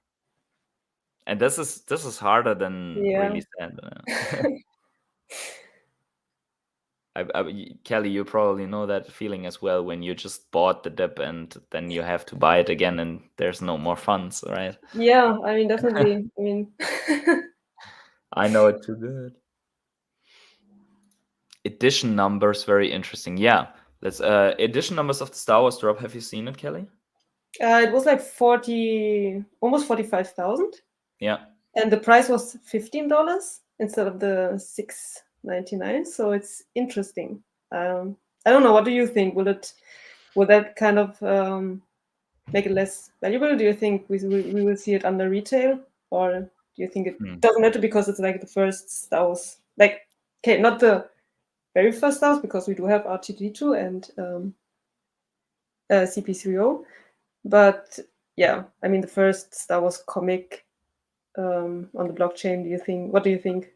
And this is harder than really said. Kelly, you probably know that feeling as well when you just bought the dip and then you have to buy it again and there's no more funds, right? Yeah, I mean, definitely. I mean, I know it too good. Edition numbers, very interesting. Yeah, let's edition numbers of the Star Wars drop. Have you seen it, Kelly? it was like almost 45,000. Yeah. And the price was $15 instead of the $6.99. So it's interesting. I don't know. What do you think? Will that kind of make it less valuable? Do you think we will see it under retail, or do you think it doesn't matter because it's like the first Star Wars? Like, okay, not the very first Star Wars, because we do have R2D2 and CP3O, but yeah, I mean the first Star Wars comic on the blockchain. What do you think?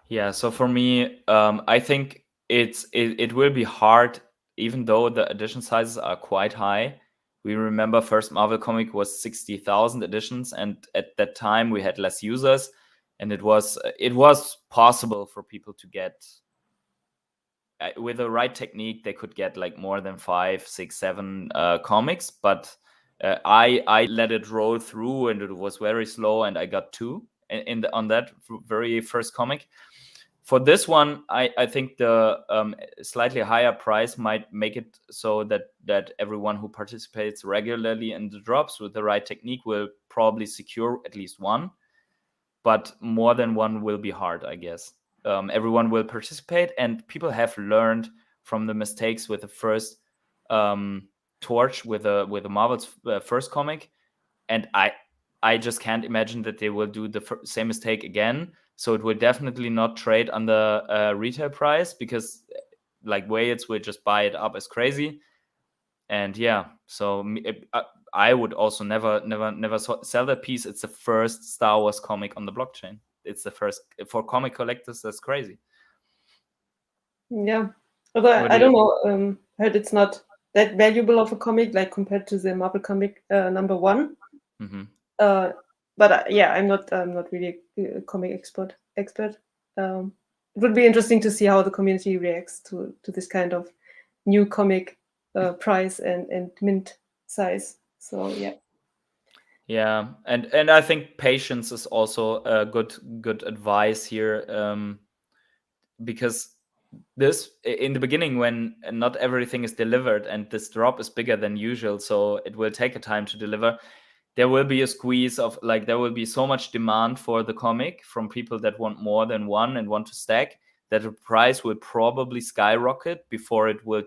Yeah, so for me, I think it will be hard, even though the edition sizes are quite high. We remember first Marvel comic was 60,000 editions, and at that time we had less users, and it was possible for people to get, with the right technique, they could get like more than 5, 6, 7 comics. But I let it roll through, and it was very slow, and I got 2 on that very first comic. For this one, I think the slightly higher price might make it so that everyone who participates regularly in the drops with the right technique will probably secure at least one, but more than one will be hard, I guess. Everyone will participate, and people have learned from the mistakes with the first Torch, with the Marvel's first comic, and I just can't imagine that they will do the same mistake again. So it will definitely not trade on the retail price, because like Wales will just buy it up as crazy. And yeah, so I would also never sell that piece. It's the first Star Wars comic on the blockchain. It's the first for comic collectors. That's crazy. Yeah, although I don't know. I heard it's not that valuable of a comic, like compared to the Marvel comic #1. Mhm. But yeah, I'm not really a comic expert. It would be interesting to see how the community reacts to this kind of new comic price and mint size. So yeah. Yeah, and I think patience is also a good advice here, because this in the beginning, when not everything is delivered and this drop is bigger than usual, so it will take a time to deliver. There will be a squeeze of, like, there will be so much demand for the comic from people that want more than one and want to stack, that the price will probably skyrocket before it will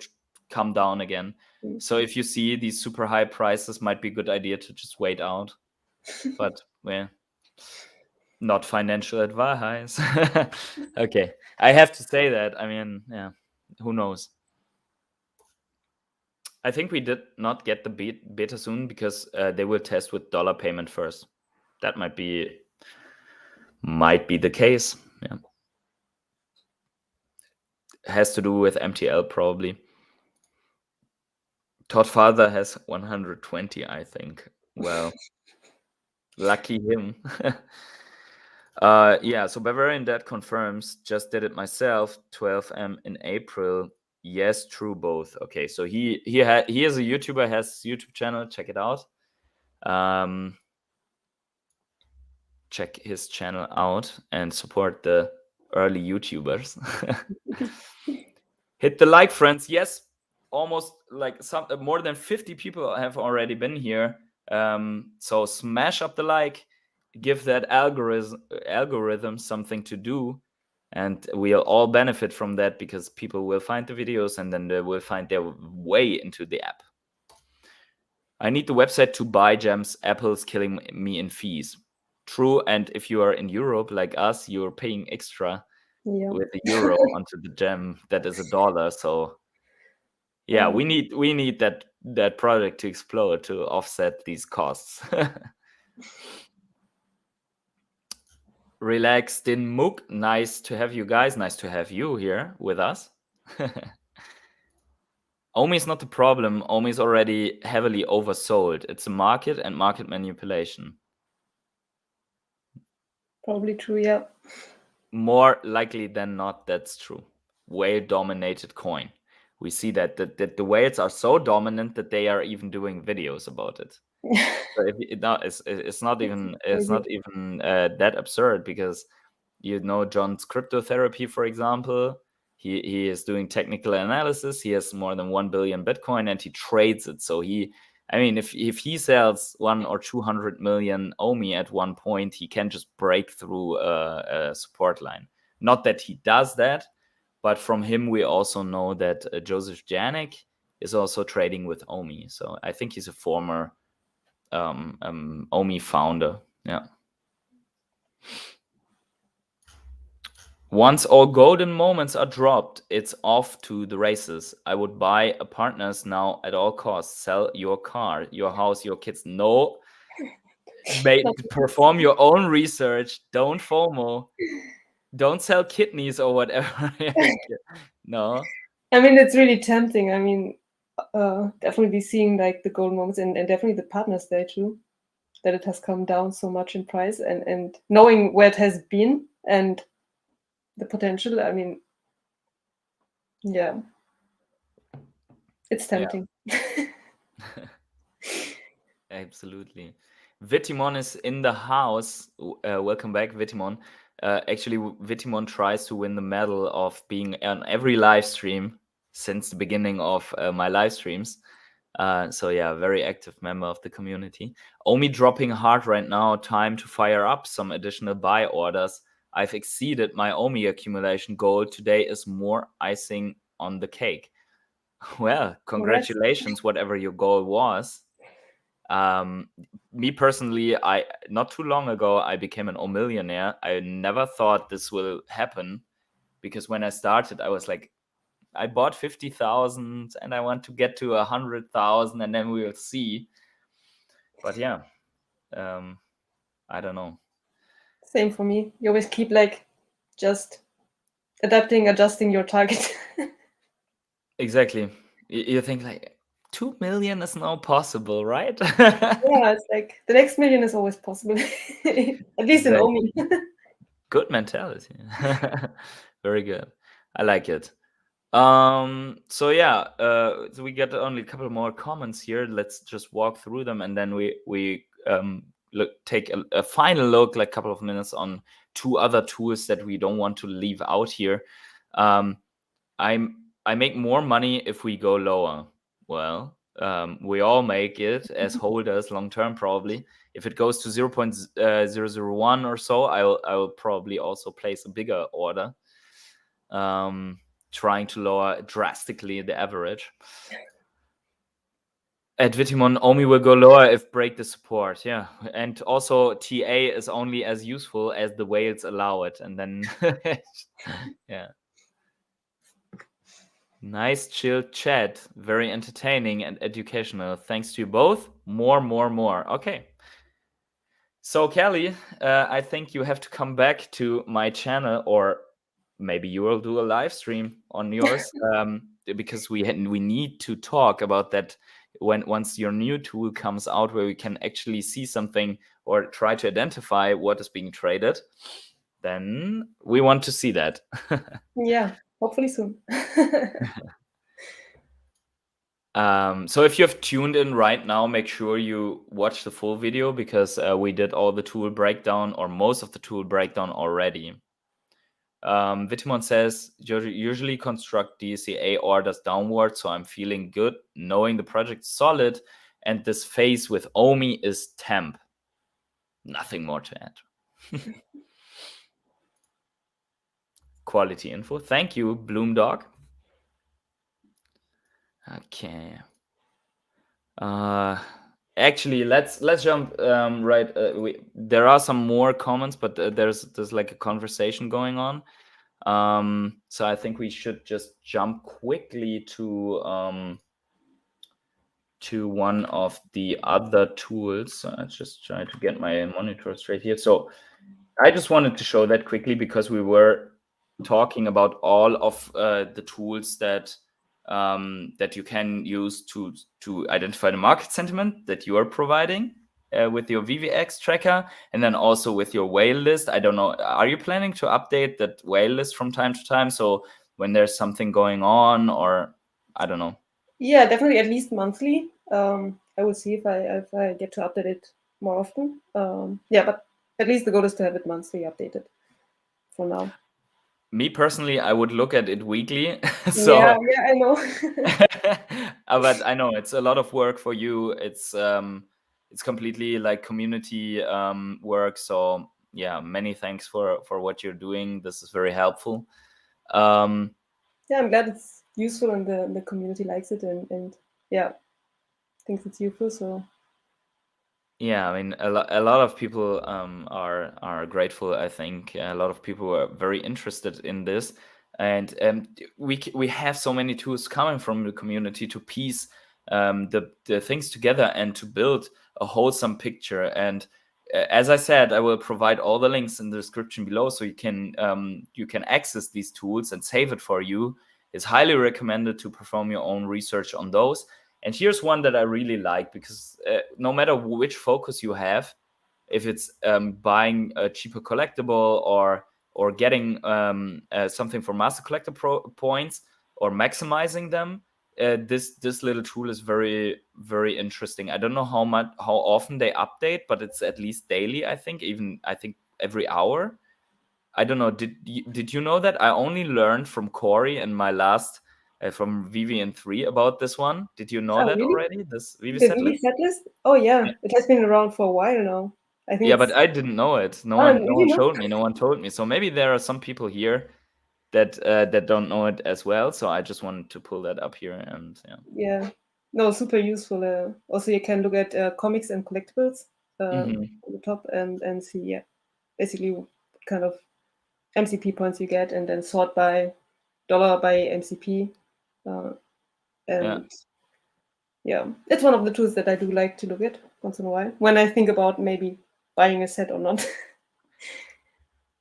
come down again. So if you see these super high prices, might be a good idea to just wait out. But well, not financial advice. Okay, I have to say that. I mean, yeah, who knows? I think we did not get the beta soon because they will test with dollar payment first. That might be the case. Yeah, has to do with MTL probably. Todd Father has 120, I think. Well, lucky him. Yeah, so Bavarian Dad confirms, just did it myself, 12M in April. Yes, true, both. Okay, so he is a YouTuber, has a YouTube channel, check it out. Check his channel out and support the early YouTubers. Hit the like, friends. Yes, almost like more than 50 people have already been here. So smash up the like, give that algorithm something to do, and we'll all benefit from that because people will find the videos and then they will find their way into the app. I need the website to buy gems. Apple's killing me in fees. True, and if you are in Europe like us, you're paying extra with the euro onto the gem that is $1. So yeah, we need that product to explode to offset these costs. Relax, Din Mook. Nice to have you guys. Nice to have you here with us. OMI is not the problem. OMI is already heavily oversold. It's a market and market manipulation. Probably true, yeah. More likely than not, that's true. Whale-dominated coin. We see that the whales are so dominant that they are even doing videos about it. So it's not even that absurd, because John's cryptotherapy, for example, he is doing technical analysis. He has more than 1 billion Bitcoin and he trades it. So if he sells 100 or 200 million OMI at one point, he can just break through a support line. Not that he does that, but from him we also know that Joseph Janik is also trading with OMI. So I think he's a former OMI founder. Yeah. Once all golden moments are dropped, it's off to the races. I would buy a partners now at all costs. Sell your car, your house, your kids. No, perform your own research. Don't FOMO. Don't sell kidneys or whatever. No. I mean, it's really tempting. I mean, definitely seeing like the gold moments and definitely the partners there too, that it has come down so much in price, and knowing where it has been and the potential. I mean, yeah, it's tempting. Yeah. Absolutely. Vitimon is in the house. Welcome back, Vitimon. Actually, Vitimon tries to win the medal of being on every live stream since the beginning of my live streams. So yeah, very active member of the community. OMI dropping hard right now. Time to fire up some additional buy orders. I've exceeded my OMI accumulation goal. Today is more icing on the cake. Well, congratulations, whatever your goal was. Me personally, not too long ago, I became an OMILLIONAIRE. I never thought this will happen, because when I started, I was like, I bought 50,000 and I want to get to 100,000 and then we will see. But yeah, I don't know. Same for me. You always keep like just adjusting your target. Exactly. You think like, 2 million is now possible, right? Yeah, it's like the next million is always possible, at least in Exactly. OMI. Good mentality. Very good. I like it. So yeah, so we get only a couple more comments here. Let's just walk through them, and then we take a final look, like a couple of minutes, on 2 other tools that we don't want to leave out here. I make more money if we go lower. Well, we all make it as holders long term, probably. If it goes to 0.001 or so, I will probably also place a bigger order, trying to lower drastically the average. At Vitimon, OMI will go lower if break the support. Yeah, and also TA is only as useful as the whales allow it, and then yeah. Nice chill chat, very entertaining and educational. Thanks to you both. More. Okay. So Kelly, I think you have to come back to my channel, or maybe you will do a live stream on yours, because we need to talk about that once your new tool comes out, where we can actually see something or try to identify what is being traded. Then we want to see that. Yeah, hopefully soon. So if you have tuned in right now, make sure you watch the full video, because we did all the tool breakdown, or most of the tool breakdown already. Vitimon says, usually construct DCA orders downward, so I'm feeling good knowing the project's solid, and this phase with OMI is temp. Nothing more to add. Quality info. Thank you, Bloomdog. Okay. Actually, let's jump right. There are some more comments, but there's like a conversation going on. So I think we should just jump quickly to one of the other tools. I just try to get my monitor straight here. So I just wanted to show that quickly, because we were talking about all of the tools that you can use to identify the market sentiment that you are providing with your VVX tracker, and then also with your whale list. I don't know, are you planning to update that whale list from time to time, so when there's something going on, or I don't know? Yeah, definitely at least monthly. I will see if I get to update it more often. Yeah, but at least the goal is to have it monthly updated for now. Me personally, I would look at it weekly. Yeah, I know. But I know it's a lot of work for you. It's completely like community work. So yeah, many thanks for what you're doing. This is very helpful. Yeah, I'm glad it's useful and the community likes it, and yeah, thinks it's useful. So yeah, I mean, a lot of people are grateful. I think a lot of people are very interested in this, and we have so many tools coming from the community to piece the things together and to build a wholesome picture. And as I said, I will provide all the links in the description below, so you can access these tools and save it for you. It's highly recommended to perform your own research on those. And here's one that I really like, because no matter which focus you have, if it's buying a cheaper collectible, or getting something for master collector points, or maximizing them, this little tool is very, very interesting. I don't know how often they update, but it's at least daily. I think every hour. I don't know. Did you know that? I only learned from Corey and my last from Veve 3 about this one. Did you know that really? already? This Veve The setlist? Veve setlist? Oh yeah, it has been around for a while now. I think Yeah, it's but I didn't know it. No really one not. showed me. No one told me. So maybe there are some people here that don't know it as well. So I just wanted to pull that up here, and yeah. Yeah, no, super useful. Also, you can look at comics and collectibles on the top and see basically what kind of MCP points you get, and then sort by dollar by MCP. And yeah, it's one of the tools that I do like to look at once in a while when I think about maybe buying a set or not.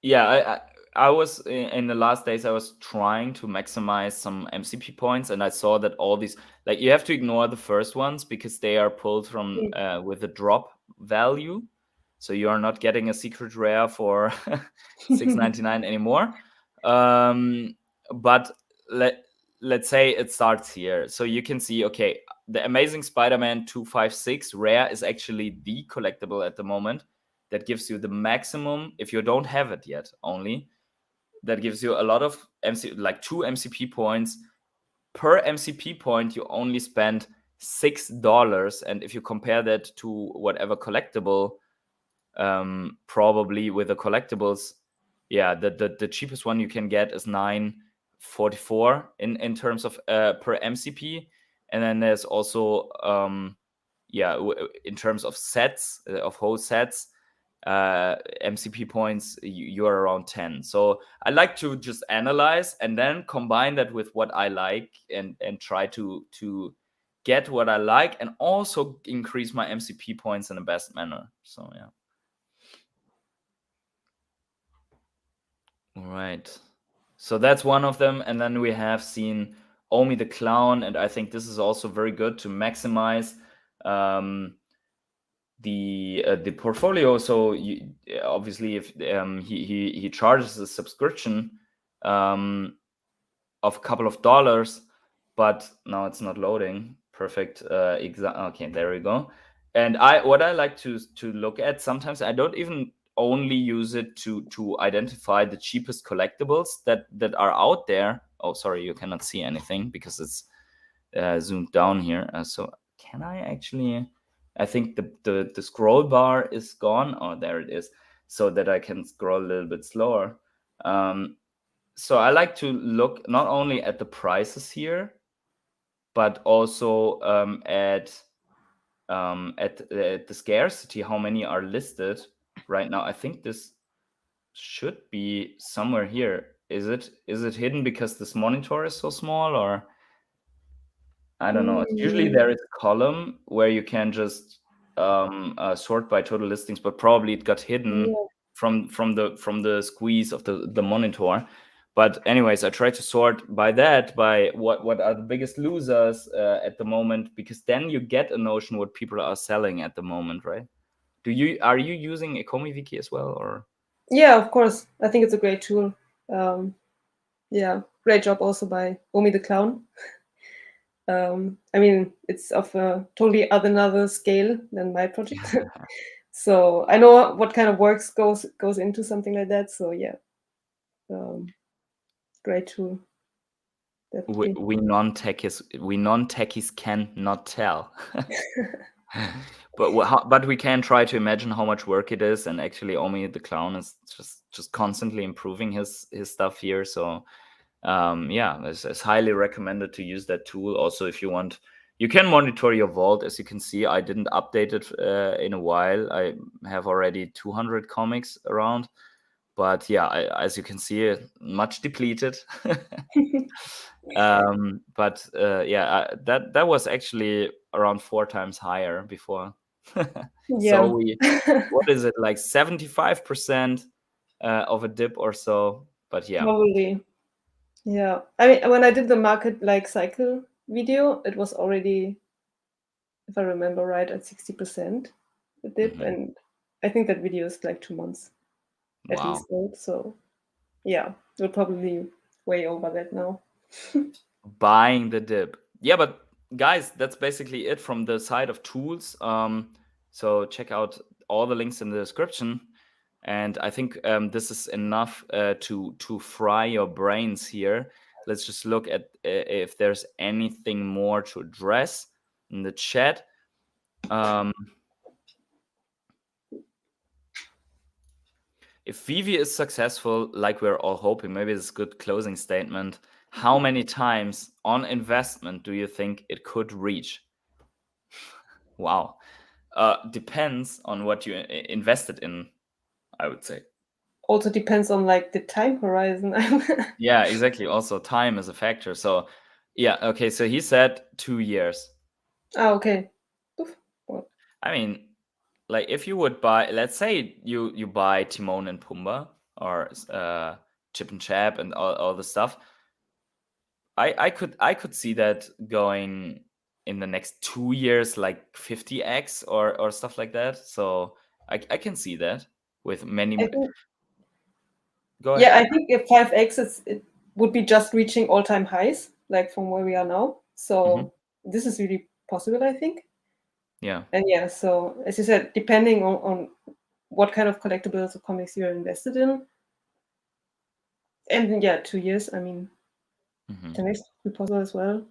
Yeah, I was in the last days, I was trying to maximize some MCP points, and I saw that all these, like, you have to ignore the first ones because they are pulled from with a drop value, so you are not getting a secret rare for 6.99 anymore. But let's say it starts here, so you can see, okay, the Amazing Spider-Man 256 rare is actually the collectible at the moment that gives you the maximum, if you don't have it yet only, that gives you a lot of like 2 MCP points. Per MCP point, you only spend $6, and if you compare that to whatever collectible, probably with the collectibles, yeah, the cheapest one you can get is 9.44 in terms of per MCP, and then there's also yeah, in terms of sets, of whole sets, MCP points, you are around 10. So I like to just analyze and then combine that with what I like, and try to get what I like and also increase my MCP points in the best manner. So yeah. All right. So that's one of them, and then we have seen Omi the Clown, and I think this is also very good to maximize the portfolio. So obviously, if he charges a subscription of a couple of dollars, but now it's not loading. Perfect. Okay, there we go. And what I like to look at, sometimes I don't even only use it to identify the cheapest collectibles that are out there. Oh, sorry, you cannot see anything because it's zoomed down here. So can I actually? I think the scroll bar is gone. Oh, there it is. So that I can scroll a little bit slower. So I like to look not only at the prices here, but also at the scarcity, how many are listed right now. I think this should be somewhere here. Is it hidden because this monitor is so small, or I don't know. Usually there is a column where you can just sort by total listings, but probably it got hidden from the squeeze of the monitor. But anyways, I try to sort by that, by what are the biggest losers at the moment, because then you get a notion what people are selling at the moment, right? Are you using Ecomi Wiki as well, or? Yeah, of course. I think it's a great tool. Yeah, great job also by Omi the Clown. I mean, it's of a totally another scale than my project. So I know what kind of works goes into something like that. So yeah, great tool. Definitely. We non-techies cannot tell. But we can try to imagine how much work it is, and actually Omi the Clown is just constantly improving his stuff here. So yeah, it's highly recommended to use that tool. Also, if you want, you can monitor your vault. As you can see, I didn't update it in a while. I have already 200 comics around, but yeah, as you can see, much depleted. But yeah, that was actually around 4 times higher before. Yeah. So what is it, like 75% of a dip or so? But yeah. Probably. Yeah. I mean, when I did the market like cycle video, it was already, if I remember right, at 60% the dip, and I think that video is like 2 months at Wow. least old. So yeah, we're probably way over that now. Buying the dip. Yeah, but guys, that's basically it from the side of tools. So check out all the links in the description. And I think this is enough to fry your brains here. Let's just look at if there's anything more to address in the chat. If Veve is successful, like we're all hoping, maybe it's a good closing statement. How many times on investment do you think it could reach? Wow. Depends on what you invested in, I would say. Also depends on like the time horizon. Yeah, exactly. Also, time is a factor. So, yeah, okay. So he said 2 years. Okay. I mean, like if you would buy, let's say you buy Timon and Pumbaa, or chip and chap and all the stuff. I could see that going in the next 2 years, like 50x or stuff like that. So I can see that with many. Go ahead. Yeah, I think if 5x, it would be just reaching all-time highs, like from where we are now. So this is really possible, I think. Yeah. And yeah, so as you said, depending on what kind of collectibles or comics you're invested in, and yeah, 2 years, I mean, 10x would be possible as well.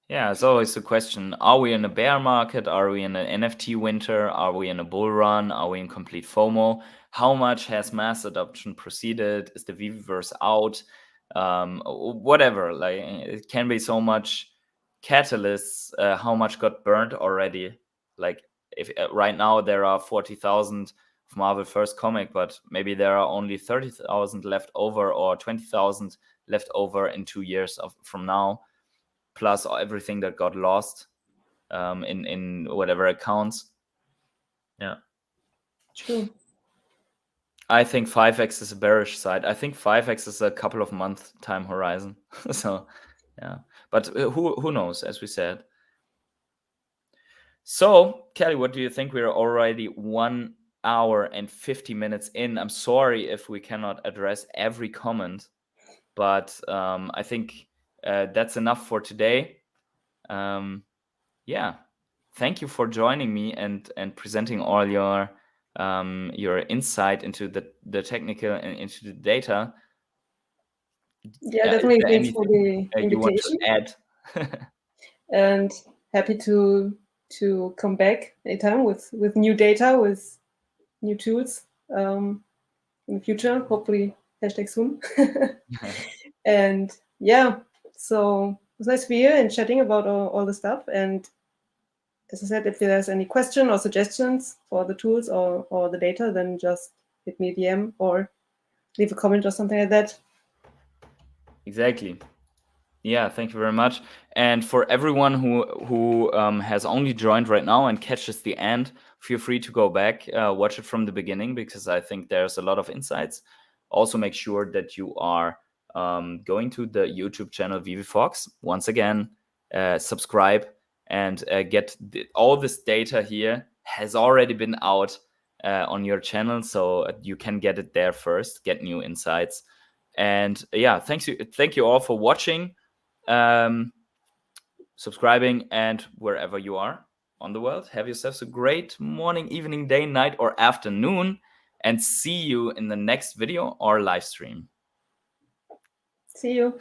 Yeah, it's always the question, are we in a bear market? Are we in an NFT winter? Are we in a bull run? Are we in complete FOMO? How much has mass adoption proceeded? Is the Veveverse out? Whatever, like it can be so much catalysts. How much got burned already? Like if right now there are 40,000 of Marvel first comic, but maybe there are only 30,000 left over or 20,000 left over in 2 years from now, plus everything that got lost in whatever accounts. Yeah. True. I think 5x is a bearish side. I think 5x is a couple of month time horizon. So yeah, but who knows, as we said. So Kelly, what do you think? We're already 1 hour and 50 minutes in. I'm sorry if we cannot address every comment, but I think that's enough for today. Yeah, thank you for joining me and presenting all your insight into the technical and into the data. Yeah, definitely. Is there Thanks for the anything you want invitation. to add? And happy to come back anytime with new data, with new tools in the future. Hopefully, #soon. And yeah, so it was nice to be here and chatting about all the stuff. And as I said, if there's any question or suggestions for the tools or the data, then just hit me a DM or leave a comment or something like that. Exactly. Yeah, thank you very much. And for everyone who has only joined right now and catches the end, feel free to go back, watch it from the beginning, because I think there's a lot of insights. Also, make sure that you are going to the YouTube channel Vevefox. Once again, subscribe and get all this data here has already been out on your channel, so you can get it there first, get new insights. And yeah, thank you all for watching, subscribing, and wherever you are on the world, have yourselves a great morning, evening, day, night, or afternoon, and see you in the next video or live stream. See you.